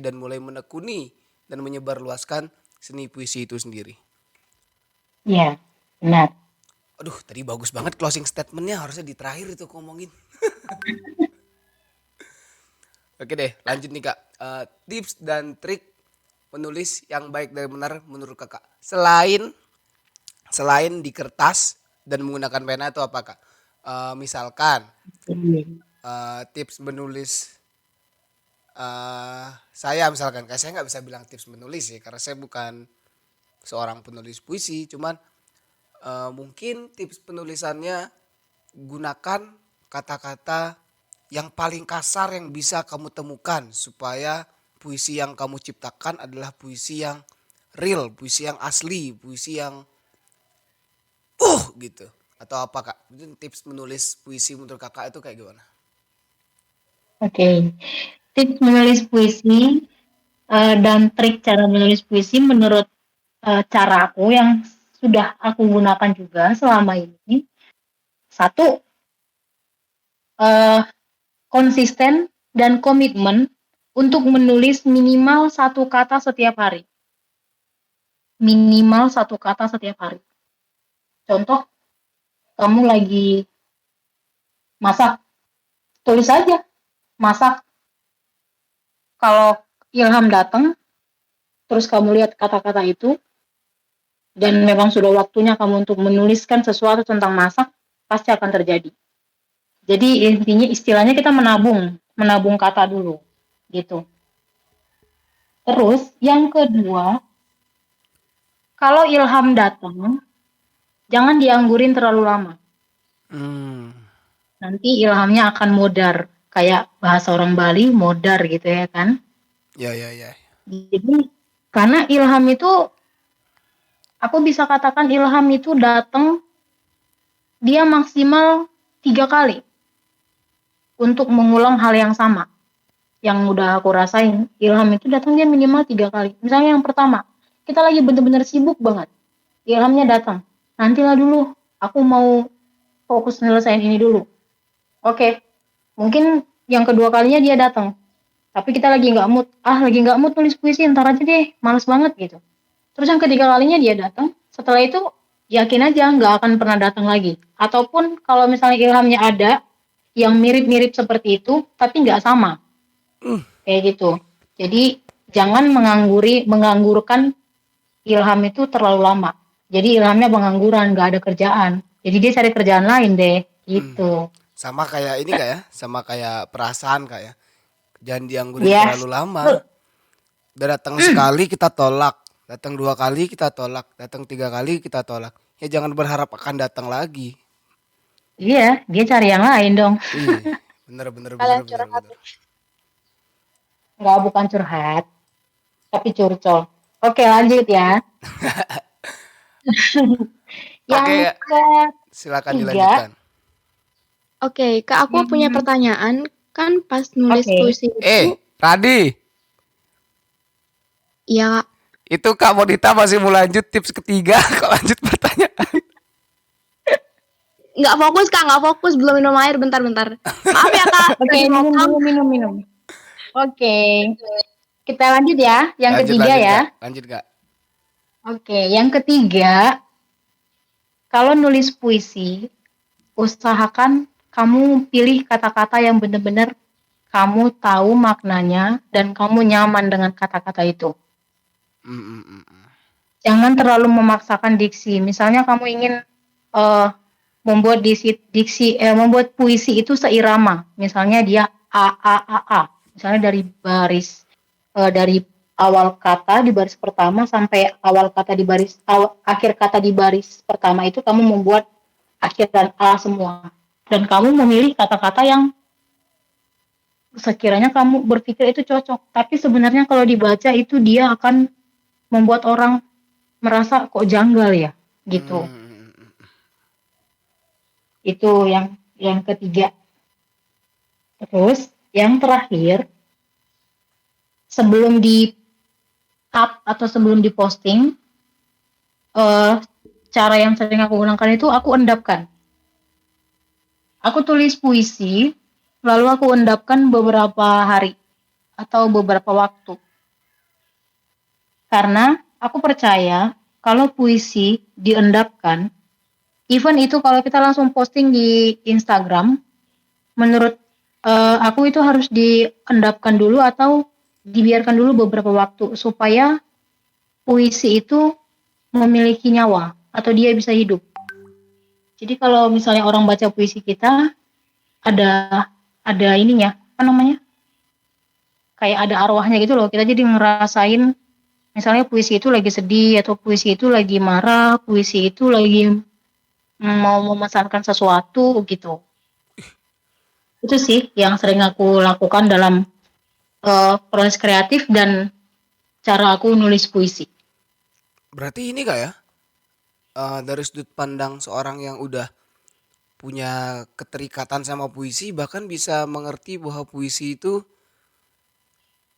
S1: dan mulai menekuni dan menyebarluaskan seni puisi itu sendiri.
S4: Ya, benar.
S1: Aduh, tadi bagus banget closing statementnya, harusnya di terakhir itu ngomongin. Oke deh, lanjut nih Kak. Tips dan trik menulis yang baik dan benar menurut Kakak. Selain di kertas dan menggunakan pena itu apa Kak? Misalkan
S4: Iya.
S1: tips menulis saya misalkan, kayak saya nggak bisa bilang tips menulis sih karena saya bukan seorang penulis puisi, cuman mungkin tips penulisannya gunakan kata-kata yang paling kasar yang bisa kamu temukan supaya puisi yang kamu ciptakan adalah puisi yang real, puisi yang asli, puisi yang gitu. Atau apa Kak? Mungkin tips menulis puisi menurut Kakak itu kayak gimana?
S4: Oke. Tips menulis puisi dan trik cara menulis puisi menurut cara aku yang sudah aku gunakan juga selama ini. Satu, eh, konsisten dan komitmen untuk menulis minimal satu kata setiap hari. Minimal satu kata setiap hari. Contoh, kamu lagi masak, tulis aja, masak. Kalau ilham datang, terus kamu lihat kata-kata itu, dan memang sudah waktunya kamu untuk menuliskan sesuatu tentang masak, pasti akan terjadi. Jadi intinya istilahnya kita menabung kata dulu, gitu. Terus yang kedua, kalau ilham datang, jangan dianggurin terlalu lama.
S1: Hmm,
S4: Nanti ilhamnya akan modar, kayak bahasa orang Bali, modar gitu ya kan.
S1: ya, ya, ya.
S4: Jadi karena ilham itu, aku bisa katakan ilham itu datang dia maksimal 3 kali untuk mengulang hal yang sama. Yang udah aku rasain, ilham itu datang dia minimal 3 kali. Misalnya yang pertama, kita lagi bener-bener sibuk banget, ilhamnya datang. Nantilah dulu, aku mau fokus nyelesain ini dulu. Oke, mungkin yang kedua kalinya dia datang, tapi kita lagi nggak mood nulis puisi, ntar aja deh, males banget gitu. Terus yang ketiga kalinya dia datang, setelah itu yakin aja nggak akan pernah datang lagi. Ataupun kalau misalnya ilhamnya ada yang mirip-mirip seperti itu, tapi nggak sama, kayak gitu. Jadi jangan menganggurkan ilham itu terlalu lama. Jadi ilhamnya pengangguran, nggak ada kerjaan. Jadi dia cari kerjaan lain deh, gitu.
S1: Sama kayak ini Kak ya, sama kayak perasaan Kak ya. Jangan dianggurin
S4: Yes,
S1: terlalu lama.
S4: betul.
S1: Udah datang sekali kita tolak. Datang 2 kali kita tolak, datang 3 kali kita tolak. Ya jangan berharap akan datang lagi.
S4: Iya, dia cari yang lain dong.
S1: Iya, bener bener bener
S2: Kalian
S1: bener
S2: curhat.
S1: bener.
S4: Nggak, bukan curhat, tapi curcol. Oke, lanjut ya.
S1: Oke,
S4: Yang
S1: silakan
S4: ketiga,
S1: dilanjutkan.
S2: Oke, Kak, aku punya
S4: hmm,
S2: pertanyaan. Kan pas nulis
S4: oke.
S2: puisi itu,
S1: Radi,
S2: ya
S1: itu Kak Monita masih mau lanjut tips ketiga, kok lanjut pertanyaan.
S2: nggak fokus Kak, nggak fokus. Belum minum air, bentar-bentar. Maaf ya Kak,
S4: Oke,
S2: lagi
S4: minum
S2: ngomong.
S4: dulu, minum. Oke, kita lanjut ya. Yang
S1: Lanjut
S4: ketiga
S1: lanjut
S4: ya.
S1: Kak, lanjut Kak.
S4: Oke, yang ketiga, kalau nulis puisi, usahakan kamu pilih kata-kata yang benar-benar kamu tahu maknanya dan kamu nyaman dengan kata-kata itu.
S1: Mm, mm, mm, mm.
S4: Jangan terlalu memaksakan diksi. Misalnya kamu ingin eh, membuat puisi itu seirama. Misalnya dia a. Misalnya dari awal kata di baris pertama sampai akhir kata di baris pertama itu kamu membuat akhir dan a semua. Dan kamu memilih kata-kata yang sekiranya kamu berpikir itu cocok. Tapi sebenarnya kalau dibaca itu dia akan membuat orang merasa kok janggal ya, gitu. Itu yang ketiga. Terus yang terakhir, sebelum di up atau sebelum diposting, cara yang sering aku gunakan itu aku endapkan. Aku tulis puisi, lalu aku endapkan beberapa hari atau beberapa waktu. Karena aku percaya kalau puisi diendapkan, even itu kalau kita langsung posting di Instagram, menurut aku itu harus diendapkan dulu atau dibiarkan dulu beberapa waktu supaya puisi itu memiliki nyawa atau dia bisa hidup. Jadi kalau misalnya orang baca puisi kita ada ininya, apa namanya? Kayak ada arwahnya gitu loh. Kita jadi ngerasain misalnya puisi itu lagi sedih atau puisi itu lagi marah, puisi itu lagi mau memesankan sesuatu gitu. Itu sih yang sering aku lakukan dalam proses kreatif dan cara aku nulis puisi.
S1: Berarti ini Kak ya, dari sudut pandang seorang yang udah punya keterikatan sama puisi, bahkan bisa mengerti bahwa puisi itu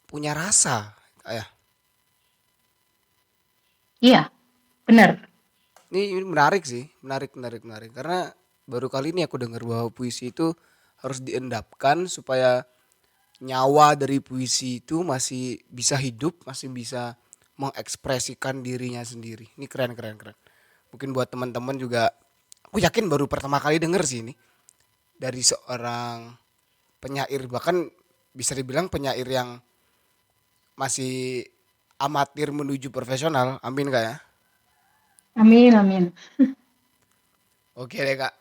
S1: punya rasa, Kak ya.
S4: Iya, benar.
S1: Ini menarik sih, menarik. Karena baru kali ini aku dengar bahwa puisi itu harus diendapkan supaya nyawa dari puisi itu masih bisa hidup, masih bisa mengekspresikan dirinya sendiri. Ini keren. Mungkin buat teman-teman juga, aku yakin baru pertama kali denger sih ini dari seorang penyair, bahkan bisa dibilang penyair yang masih amatir menuju profesional. Amin Kak ya.
S4: Amin.
S1: Oke deh Kak.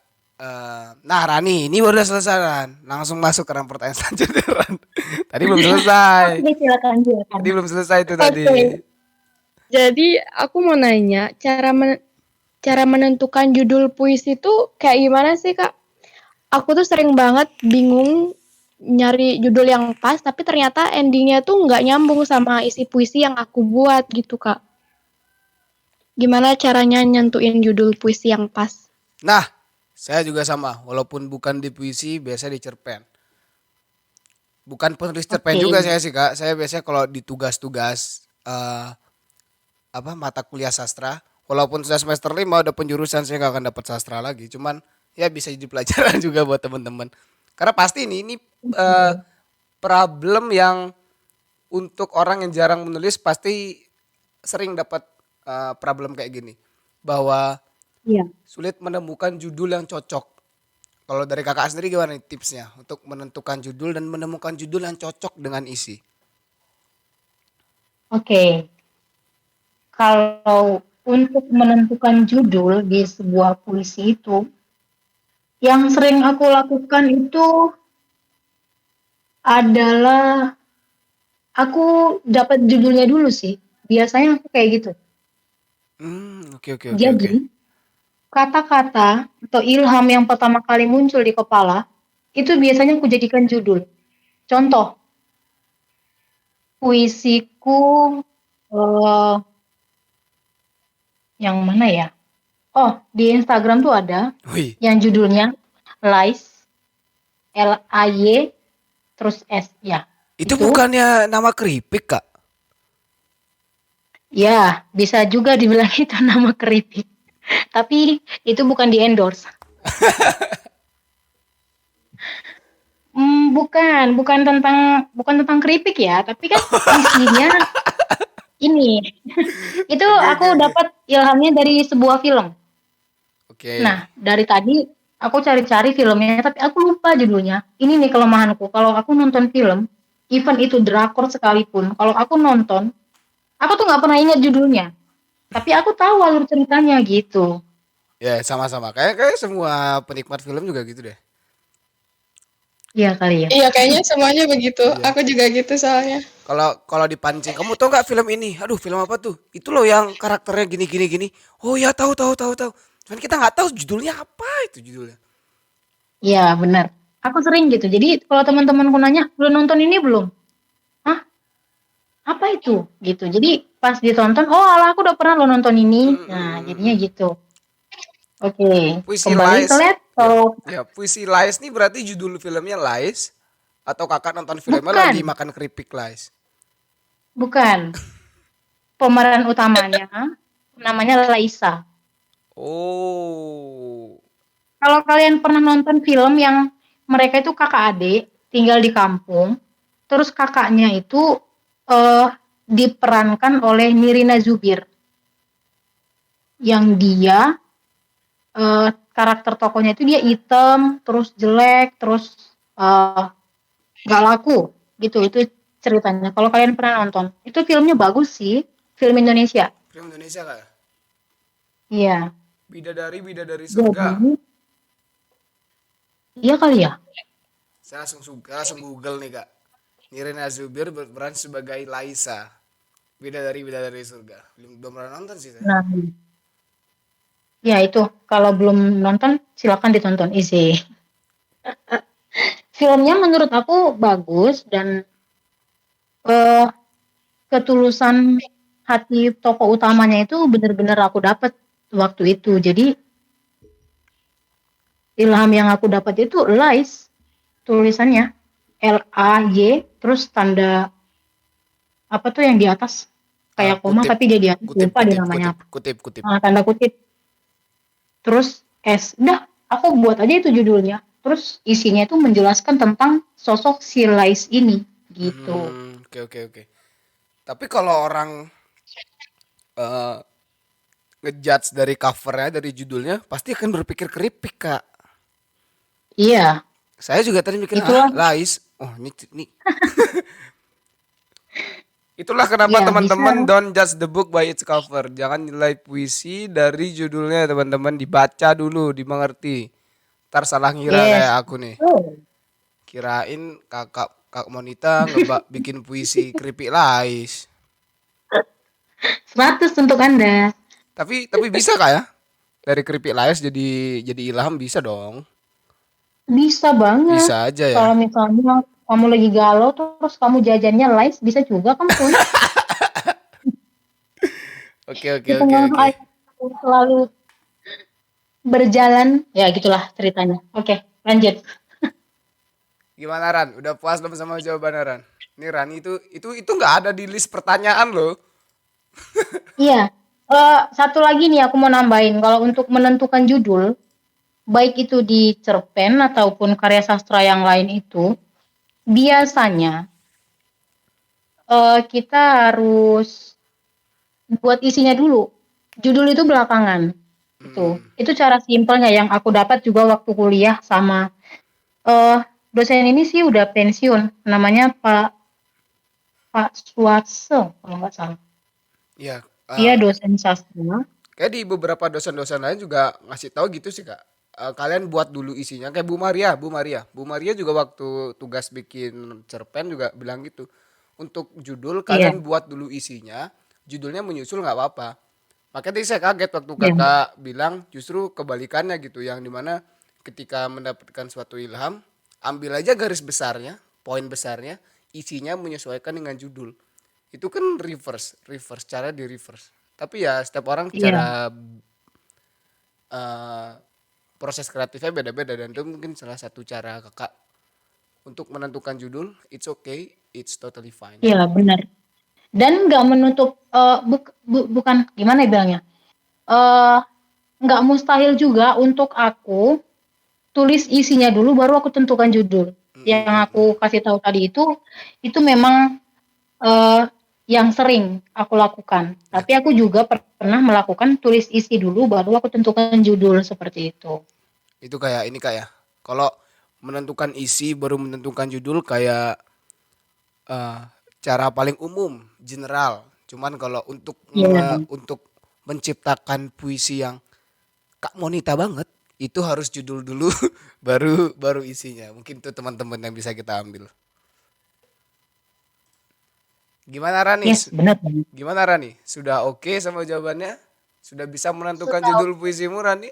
S1: Nah Rani, ini baru udah selesai Ran. Langsung masuk ke pertanyaan selanjutnya Ran. Tadi belum selesai.
S4: Oke, silakan.
S1: Tadi belum selesai itu tadi.
S3: Oke. Jadi aku mau nanya, cara menentukan judul puisi itu kayak gimana sih Kak? Aku tuh sering banget bingung nyari judul yang pas, tapi ternyata endingnya tuh nggak nyambung sama isi puisi yang aku buat gitu Kak. Gimana caranya nyentuhin judul puisi yang pas?
S1: Nah, saya juga sama. Walaupun bukan di puisi, biasa di cerpen. Bukan penulis cerpen
S4: Oke.
S1: juga saya sih Kak. Saya biasanya kalau di tugas-tugas mata kuliah sastra, walaupun sudah semester 5 udah penjurusan, saya nggak akan dapat sastra lagi. Cuman ya bisa jadi pelajaran juga buat teman-teman. Karena pasti ini problem yang untuk orang yang jarang menulis pasti sering dapat problem kayak gini. Bahwa
S4: Iya.
S1: sulit menemukan judul yang cocok. Kalau dari kakak sendiri gimana nih tipsnya untuk menentukan judul dan menemukan judul yang cocok dengan isi?
S4: Oke. Kalau untuk menentukan judul di sebuah puisi itu, yang sering aku lakukan itu adalah aku dapat judulnya dulu sih. Biasanya aku kayak gitu.
S1: Oke oke oke oke.
S4: Jadi, kata-kata atau ilham yang pertama kali muncul di kepala, itu biasanya kujadikan judul. Contoh, puisiku, eee, yang mana ya? Oh, di Instagram tuh ada
S1: Wih,
S4: yang judulnya Lies, L-A-Y, terus S, ya.
S1: itu
S4: Itu,
S1: bukannya nama keripik, Kak?
S4: ya bisa juga dibilang itu nama keripik. Tapi itu bukan di-endorse. Bukan tentang keripik ya, tapi kan isinya ini. Itu
S1: Oke oke
S4: aku
S1: oke.
S4: dapat ilhamnya dari sebuah film.
S1: Oke.
S4: Nah, dari tadi aku cari-cari filmnya, tapi aku lupa judulnya. Ini nih kelemahanku, kalau aku nonton film, even itu drakor sekalipun, kalau aku nonton, aku tuh nggak pernah ingat judulnya. Tapi aku tahu alur ceritanya gitu.
S1: Ya, sama-sama. Kayak semua penikmat film juga gitu deh.
S4: Iya kali ya.
S3: Iya, kayaknya semuanya begitu.
S1: Iya.
S3: Aku juga gitu soalnya.
S1: Kalau kalau dipancing, kamu tahu nggak film ini? Aduh, film apa tuh? Itu loh yang karakternya gini gini gini. Oh ya, tahu tahu tahu tahu. Cuman kita nggak tahu judulnya apa itu judulnya.
S4: Iya, benar. Aku sering gitu. Jadi kalau teman-temanku nanya, "Udah nonton ini belum?" "Hah? Apa itu?" Gitu. Jadi pas ditonton, "Oh, alah aku udah pernah lo nonton ini." Nah, jadinya
S1: Mm.
S4: gitu. Oke,
S1: Puisi
S4: kembali ke
S1: Lies. Ya,
S4: laptop.
S1: ya, Puisi Lies nih berarti judul filmnya Lies atau kakak nonton filmnya lagi
S4: Bukan,
S1: makan keripik Lies?
S4: bukan. Pemeran utamanya namanya Laisa.
S1: Oh.
S4: Kalau kalian pernah nonton film yang mereka itu kakak adik tinggal di kampung, terus kakaknya itu eh, diperankan oleh Nirina Zubir, yang dia karakter tokohnya itu dia hitam, terus jelek, terus eh, nggak laku, gitu. Itu ceritanya. Kalau kalian pernah nonton, itu filmnya bagus sih, film Indonesia.
S1: Film Indonesia kak?
S4: Iya,
S1: Bidadari Surga.
S4: jadi iya kali ya.
S1: Saya langsung Google nih kak. Nirina Zubir berperan sebagai Laisa. Bidadari Surga. Belum pernah nonton sih saya.
S4: Nah, ya itu kalau belum nonton silakan ditonton isi. Filmnya menurut aku bagus dan eh, ketulusan hati tokoh utamanya itu benar-benar aku dapat waktu itu. Jadi ilham yang aku dapat itu Lies, tulisannya L-A-Y, terus tanda apa tuh yang di atas
S1: Ah,
S4: kayak koma
S1: kutip,
S4: tapi dia di atas
S1: kutip,
S4: lupa dia
S1: kutip,
S4: namanya
S1: kutip,
S4: apa.
S1: kutip, kutip.
S4: Tanda kutip. Terus S. Udah, aku buat aja itu judulnya. Terus isinya itu menjelaskan tentang sosok si Lies ini gitu.
S1: Oke, oke, oke. Tapi kalau orang eh, ngejudge dari covernya, dari judulnya, pasti akan berpikir keripik, Kak.
S4: Iya,
S1: Saya juga tadi mikir,
S4: itulah.
S1: Lais. Oh, ini. Itulah kenapa
S4: Iya, bisa.
S1: teman-teman don't judge the book by its cover. Jangan nilai puisi dari judulnya, teman-teman. Dibaca dulu, dimengerti. Ntar salah ngira
S4: Yes.
S1: kayak aku nih.
S4: Oh,
S1: Kirain Kak Monita bikin puisi keripik Lais.
S4: 100 untuk Anda.
S1: Tapi bisa kak ya? Dari keripik Lais jadi ilham bisa dong.
S4: Bisa banget.
S1: Bisa aja ya.
S4: Kalau misalnya kamu lagi galau terus kamu jajannya Lies bisa juga kan tulis
S1: Oke oke
S4: di
S1: oke
S4: tengah
S1: oke.
S4: air selalu berjalan. Ya gitulah ceritanya. Oke, lanjut.
S1: Gimana Ran? Udah puas belum sama jawaban Ran? Ini Ran itu nggak ada di list pertanyaan loh.
S4: Iya. Satu lagi nih aku mau nambahin. Kalau untuk menentukan judul, baik itu di cerpen ataupun karya sastra yang lain itu, biasanya kita harus buat isinya dulu. Judul itu belakangan. Itu cara simpelnya yang aku dapat juga waktu kuliah sama dosen ini sih udah pensiun. Namanya Pak Suwarso kalau nggak salah.
S1: Iya.
S4: Dia dosen sastra.
S1: Kayak di beberapa dosen-dosen lain juga ngasih tahu gitu sih kak. Kalian buat dulu isinya kayak Bu Maria juga waktu tugas bikin cerpen juga bilang gitu. Untuk judul
S4: Iya,
S1: kalian buat dulu isinya, judulnya menyusul nggak apa-apa. Makanya tadi saya kaget waktu
S4: Ya.
S1: kakak bilang justru kebalikannya gitu, yang dimana ketika mendapatkan suatu ilham, ambil aja garis besarnya, poin besarnya, isinya menyesuaikan dengan judul. Itu kan reverse, cara di reverse. Tapi ya setiap orang
S4: Iya.
S1: cara eh, proses kreatifnya beda-beda, dan itu mungkin salah satu cara kakak untuk menentukan judul. It's okay, it's totally fine.
S4: Iya, benar. Dan nggak menutup bukan gimana ya bilangnya? Eh nggak mustahil juga untuk aku tulis isinya dulu baru aku tentukan judul. Yang aku kasih tahu tadi itu memang yang sering aku lakukan. Tapi aku juga pernah melakukan tulis isi dulu baru aku tentukan judul seperti itu.
S1: Itu kayak ini kayak kalau menentukan isi baru menentukan judul kayak eh, cara paling umum, general. Cuman kalau untuk
S4: Iya.
S1: untuk menciptakan puisi yang Kak Monita banget, itu harus judul dulu baru baru isinya. Mungkin itu teman-teman yang bisa kita ambil. Gimana Rani?
S4: Yes, benar banget.
S1: Gimana Rani? Sudah oke sama jawabannya? Sudah bisa menentukan
S3: Sudah.
S1: judul puisimu Rani?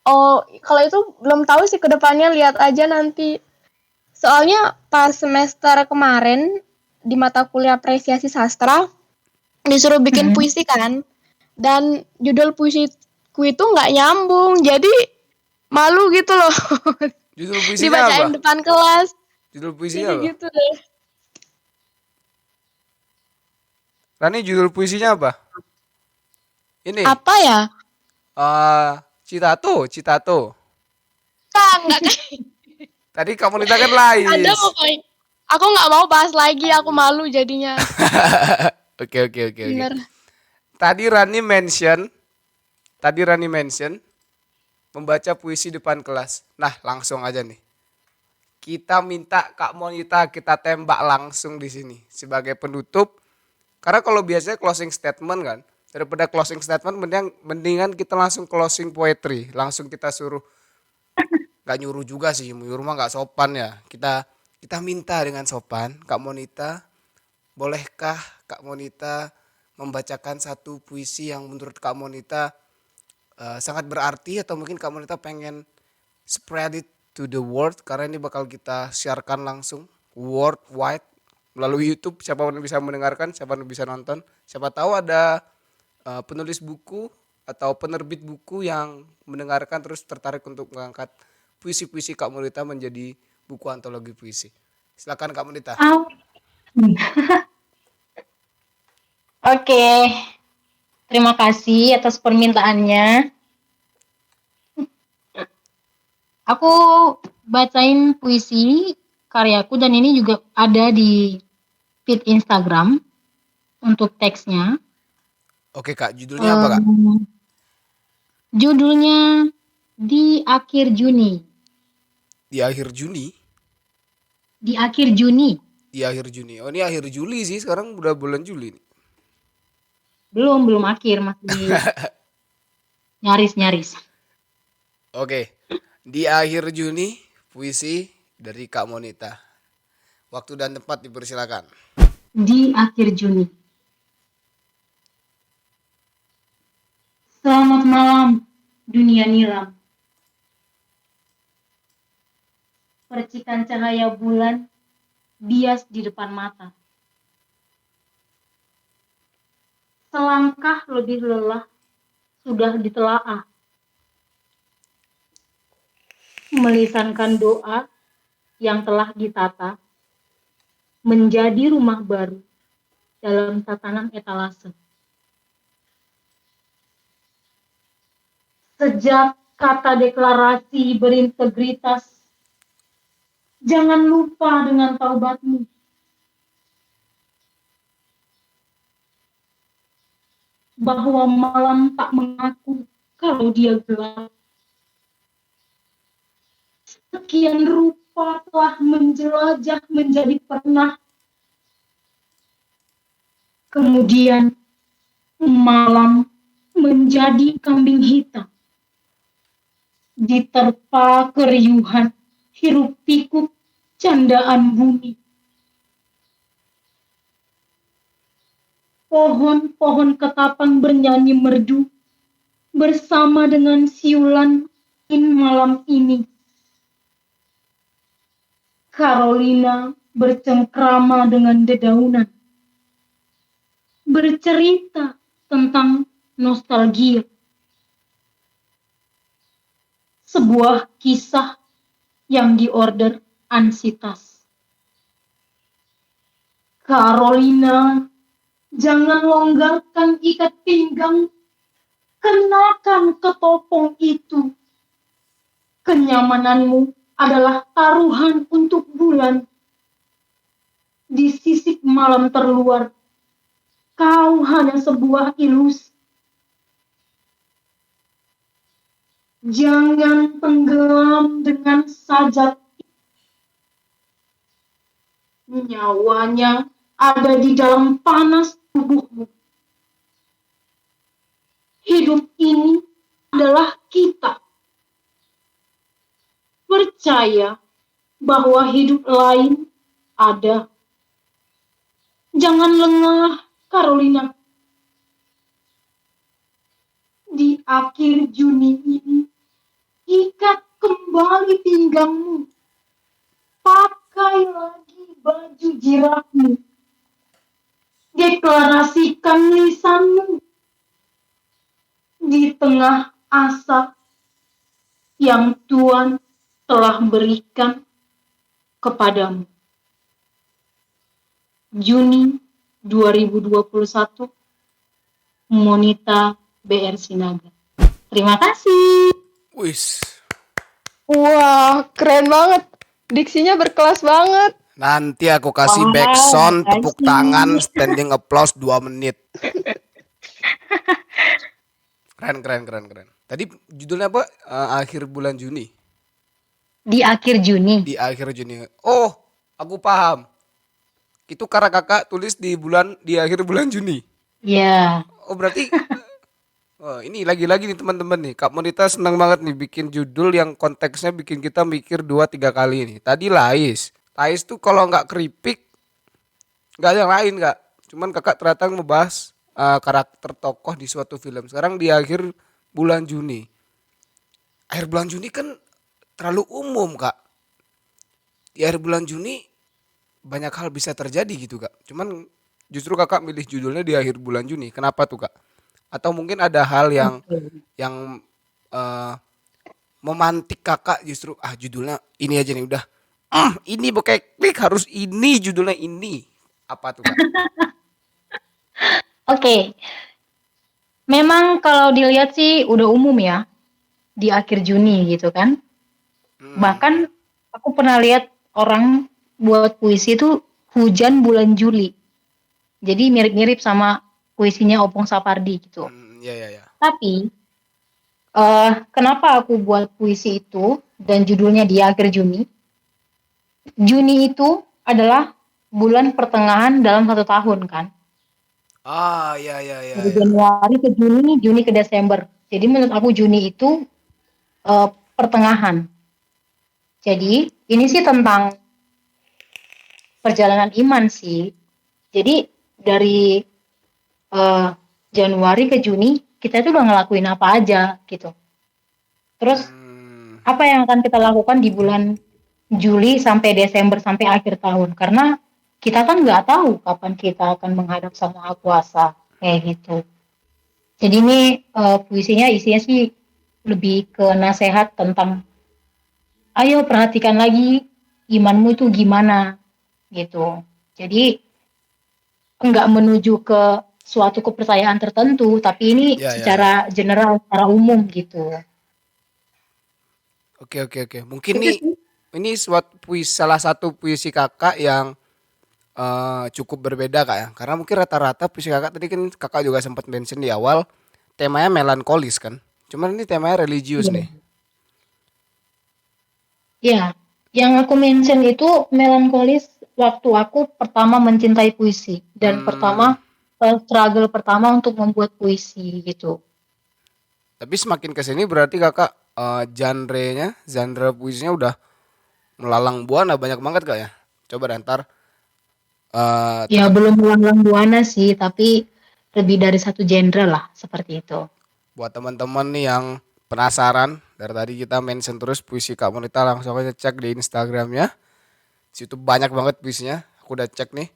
S3: Oh, kalau itu belum tahu sih, ke depannya lihat aja nanti. Soalnya pas semester kemarin di mata kuliah apresiasi sastra disuruh bikin puisi kan, dan judul puisiku itu nggak nyambung, jadi malu gitu loh.
S1: Judul puisinya apa?
S3: Dibacain depan kelas,
S1: Judul puisinya
S3: jadi
S1: apa?
S3: gitu deh.
S1: Rani, judul puisinya apa? Ini.
S3: Apa ya?
S1: Citato.
S3: Nggak
S1: Tadi Kak Monita kan
S3: ada
S1: Lais.
S3: pokoknya. Aku nggak mau bahas lagi, aku malu jadinya.
S1: Oke.
S3: Bener.
S1: Tadi Rani mention membaca puisi depan kelas. Nah, langsung aja nih. Kita minta Kak Monita kita tembak langsung di sini sebagai penutup. Karena kalau biasanya closing statement kan, daripada closing statement mendingan kita langsung closing poetry, langsung kita suruh. Gak nyuruh juga sih, nyuruh mah gak sopan ya. Kita minta dengan sopan, Kak Monita, bolehkah Kak Monita membacakan satu puisi yang menurut Kak Monita sangat berarti, atau mungkin Kak Monita pengen spread it to the world, karena ini bakal kita siarkan langsung worldwide melalui YouTube. Siapa pun bisa mendengarkan, siapa pun bisa nonton. Siapa tahu ada penulis buku atau penerbit buku yang mendengarkan terus tertarik untuk mengangkat puisi-puisi Kak Monita menjadi buku antologi puisi. Silakan Kak Monita.
S4: Oke. Terima kasih atas permintaannya. Aku bacain puisi karyaku dan ini juga ada di feed Instagram untuk teksnya.
S1: Oke Kak, judulnya apa Kak?
S4: Judulnya Di Akhir Juni.
S1: Di akhir Juni?
S4: Di akhir Juni.
S1: Di akhir Juni. Oh, ini akhir Juli sih, sekarang udah bulan Juli nih.
S4: Belum akhir, masih nyaris.
S1: Oke. Di akhir Juni, puisi dari Kak Monita. Waktu dan tempat dipersilakan.
S4: Di akhir Juni. Selamat malam, dunia nilam. Percikan cahaya bulan bias di depan mata. Selangkah lebih lelah sudah ditelaah. Melisankan doa yang telah ditata menjadi rumah baru dalam tatanan etalase. Sejak kata deklarasi berintegritas, jangan lupa dengan taubatmu. Bahwa malam tak mengaku kalau dia gelap. Sekian rupa telah menjelajah menjadi pernah. Kemudian malam menjadi kambing hitam. Diterpa keriuhan hiruk pikuk candaan bumi. pohon-pohon ketapang bernyanyi merdu bersama dengan siulan angin malam ini. Carolina bercengkrama dengan dedaunan, bercerita tentang nostalgia. Sebuah kisah yang diorder Ansitas. Carolina, jangan longgarkan ikat pinggang, kenakan ketopong itu. Kenyamananmu adalah taruhan untuk bulan. Di sisik malam terluar, kau hanya sebuah ilusi. Jangan tenggelam dengan sajak. Nyawanya ada di dalam panas tubuhmu. Hidup ini adalah kita. Percaya bahwa hidup lain ada. Jangan lengah, Carolina. Di akhir Juni ini, ikat kembali pinggangmu. Pakai lagi baju jirahmu. Deklarasikan lisanmu. Di tengah asap yang Tuhan telah berikan kepadamu. Juni 2021, Monita BR Sinaga. Terima kasih.
S1: Wis.
S3: Wah, keren banget. Diksinya berkelas banget.
S1: Nanti aku kasih
S4: Wah,
S1: backsound, tepuk
S4: makasih.
S1: tangan, standing applause 2 menit. Keren. Tadi judulnya apa? Akhir bulan Juni.
S4: Di akhir Juni.
S1: Di akhir Juni. Oh, aku paham. Itu karena kakak tulis di akhir bulan Juni.
S4: Ya.
S1: Oh, berarti ini lagi-lagi nih teman-teman nih. Kak Monita senang banget nih bikin judul yang konteksnya bikin kita mikir 2-3 kali nih. Tadi Lais. Lais tuh kalau nggak keripik nggak ada yang lain kak. Cuman kakak ternyata ngebahas karakter tokoh di suatu film. Sekarang di akhir bulan Juni. Akhir bulan Juni kan terlalu umum kak. Di akhir bulan Juni banyak hal bisa terjadi gitu kak. Cuman justru kakak milih judulnya di akhir bulan Juni. Kenapa tuh kak? Atau mungkin ada hal yang memantik kakak justru judulnya ini aja nih udah. Ini bokeh klik harus ini judulnya ini. Apa tuh kak?
S4: Oke. Memang kalau dilihat sih udah umum ya. Di akhir Juni gitu kan. Bahkan aku pernah lihat orang buat puisi itu hujan bulan Juli. Jadi mirip-mirip sama puisinya Opong Sapardi gitu.
S1: Ya.
S4: Tapi kenapa aku buat puisi itu dan judulnya di akhir Juni? Juni itu adalah bulan pertengahan dalam 1 tahun kan.
S1: Ya.
S4: Dari Januari ke Juni, Juni ke Desember. Jadi menurut aku Juni itu pertengahan. Jadi ini sih tentang perjalanan iman sih. Jadi dari Januari ke Juni kita itu udah ngelakuin apa aja gitu. Terus apa yang akan kita lakukan di bulan Juli sampai Desember sampai akhir tahun? Karena kita kan nggak tahu kapan kita akan menghadap Sang Maha Kuasa kayak gitu. Jadi ini puisinya isinya sih lebih ke nasihat tentang ayo perhatikan lagi imanmu itu gimana gitu. Jadi enggak menuju ke suatu kepercayaan tertentu, tapi ini secara general, secara umum gitu.
S1: Oke. Mungkin ini salah satu puisi kakak yang cukup berbeda kak ya. Karena mungkin rata-rata puisi kakak tadi kan kakak juga sempat mention di awal temanya melankolis kan. Cuman ini temanya religius nih.
S4: Ya, yang aku mention itu melankolis waktu aku pertama mencintai puisi dan struggle pertama untuk membuat puisi gitu.
S1: Tapi semakin kesini berarti kakak genre puisinya udah melalang buana banyak banget kak ya. Coba ntar.
S4: Ya belum melalang buana sih, tapi lebih dari satu genre lah seperti itu.
S1: Buat teman-teman nih yang penasaran, dari tadi kita mention terus puisi Kak Monita, langsung aja cek di Instagramnya. Di situ banyak banget puisinya. Aku udah cek nih.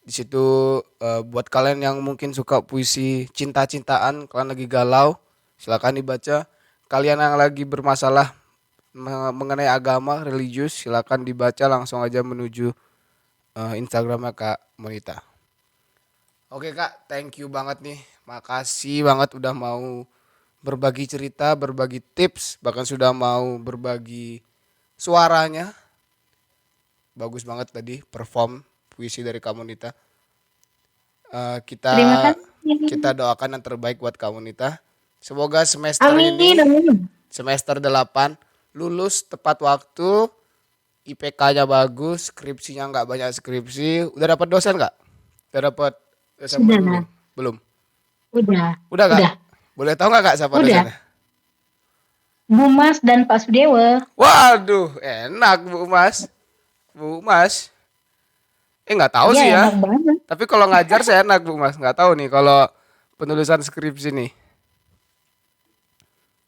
S1: Di situ buat kalian yang mungkin suka puisi cinta-cintaan, kalian lagi galau, silakan dibaca. Kalian yang lagi bermasalah mengenai agama, religius, silakan dibaca, langsung aja menuju Instagramnya Kak Monita. Oke Kak, thank you banget nih. Makasih banget udah mau berbagi cerita, berbagi tips, bahkan sudah mau berbagi suaranya. Bagus banget tadi perform puisi dari Kak Monita. Kita
S4: Terima kasih.
S1: kita doakan yang terbaik buat Kak Monita. Semoga semester ini,
S4: Amin.
S1: semester 8 lulus tepat waktu, IPK-nya bagus, skripsinya nggak banyak skripsi. Udah dapat dosen nggak? Udah dapat dosen
S4: Sudah.
S1: pembimbing? Belum.
S4: Udah.
S1: Udah Kak?
S4: Udah.
S1: Boleh tahu nggak Kak siapa
S4: Udah.
S1: dosennya?
S4: Bu Mas dan Pak Sudewa.
S1: Waduh, enak Bu Mas. Bu Mas. Nggak tahu
S4: Iya,
S1: sih ya.
S4: enak banget.
S1: Tapi kalau ngajar saya enak Bu Mas. Nggak tahu nih kalau penulisan skripsi nih.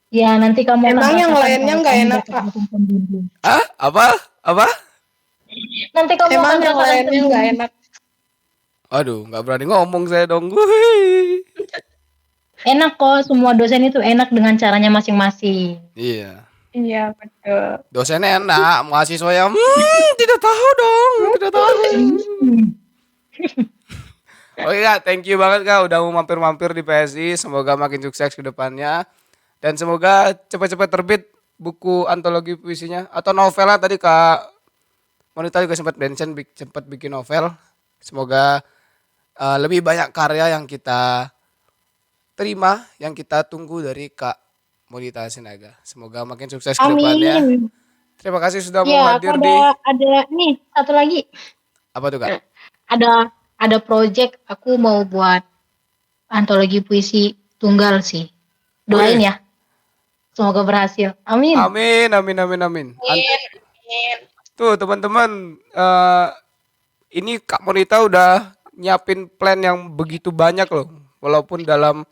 S4: Ya, nanti kamu akan
S3: Emang yang
S4: rasakan
S3: lainnya
S4: kalau
S3: nggak
S4: kamu
S3: enak,
S4: dapat
S3: Kak?
S4: dosen pembimbing.
S1: Ah? Apa? Apa?
S4: Nanti kamu
S3: Emang
S4: akan
S3: yang
S4: rasakan
S3: lainnya nggak
S4: sendiri.
S3: enak.
S1: Aduh, nggak berani ngomong saya dong. Wuih.
S4: Enak kok, semua dosen itu enak dengan caranya masing-masing.
S1: Iya.
S3: Iya, betul.
S1: Dosennya enak, mahasiswa yang tidak tahu dong, tidak tahu. Oke Kak, thank you banget Kak udah mau mampir-mampir di PSI. Semoga makin sukses ke depannya. Dan semoga cepat-cepat terbit buku antologi puisinya. Atau novelnya tadi Kak Monita juga sempat mention sempat bikin novel. Semoga lebih banyak karya yang kita terima, yang kita tunggu dari Kak Monita Sinaga. Semoga makin sukses ke depannya.
S4: Amin.
S1: Terima kasih sudah mau
S4: Ya,
S1: hadir
S4: aku
S1: di
S4: ada nih satu lagi.
S1: apa tuh Kak?
S4: Ada project aku mau buat antologi puisi tunggal sih. Doain
S1: Wih.
S4: ya. Semoga berhasil. Amin.
S1: Amin, amin, amin, amin. Tuh teman-teman, ini Kak Monita udah nyiapin plan yang begitu banyak loh. Walaupun dalam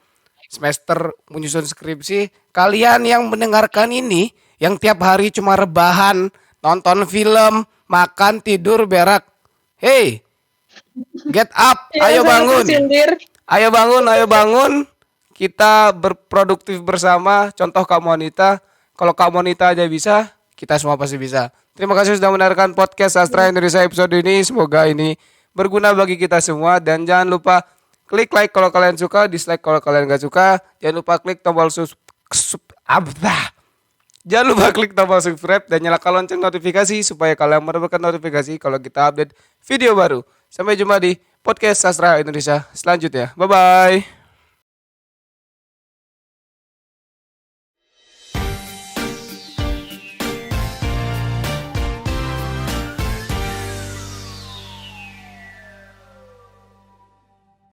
S1: semester menyusun skripsi, kalian yang mendengarkan ini, yang tiap hari cuma rebahan, nonton film, makan, tidur, berak. Hey, get up, ayo bangun. Ayo bangun, ayo bangun. Kita berproduktif bersama. Contoh Kak Monita. Kalau Kak Monita aja bisa, kita semua pasti bisa. Terima kasih sudah mendengarkan podcast Sastra Indonesia episode ini. Semoga ini berguna bagi kita semua. Dan jangan lupa klik like kalau kalian suka, dislike kalau kalian gak suka. Jangan lupa klik tombol Jangan lupa klik tombol subscribe dan nyalakan lonceng notifikasi supaya kalian mendapatkan notifikasi kalau kita update video baru. Sampai jumpa di podcast Sastra Indonesia selanjutnya. Bye-bye.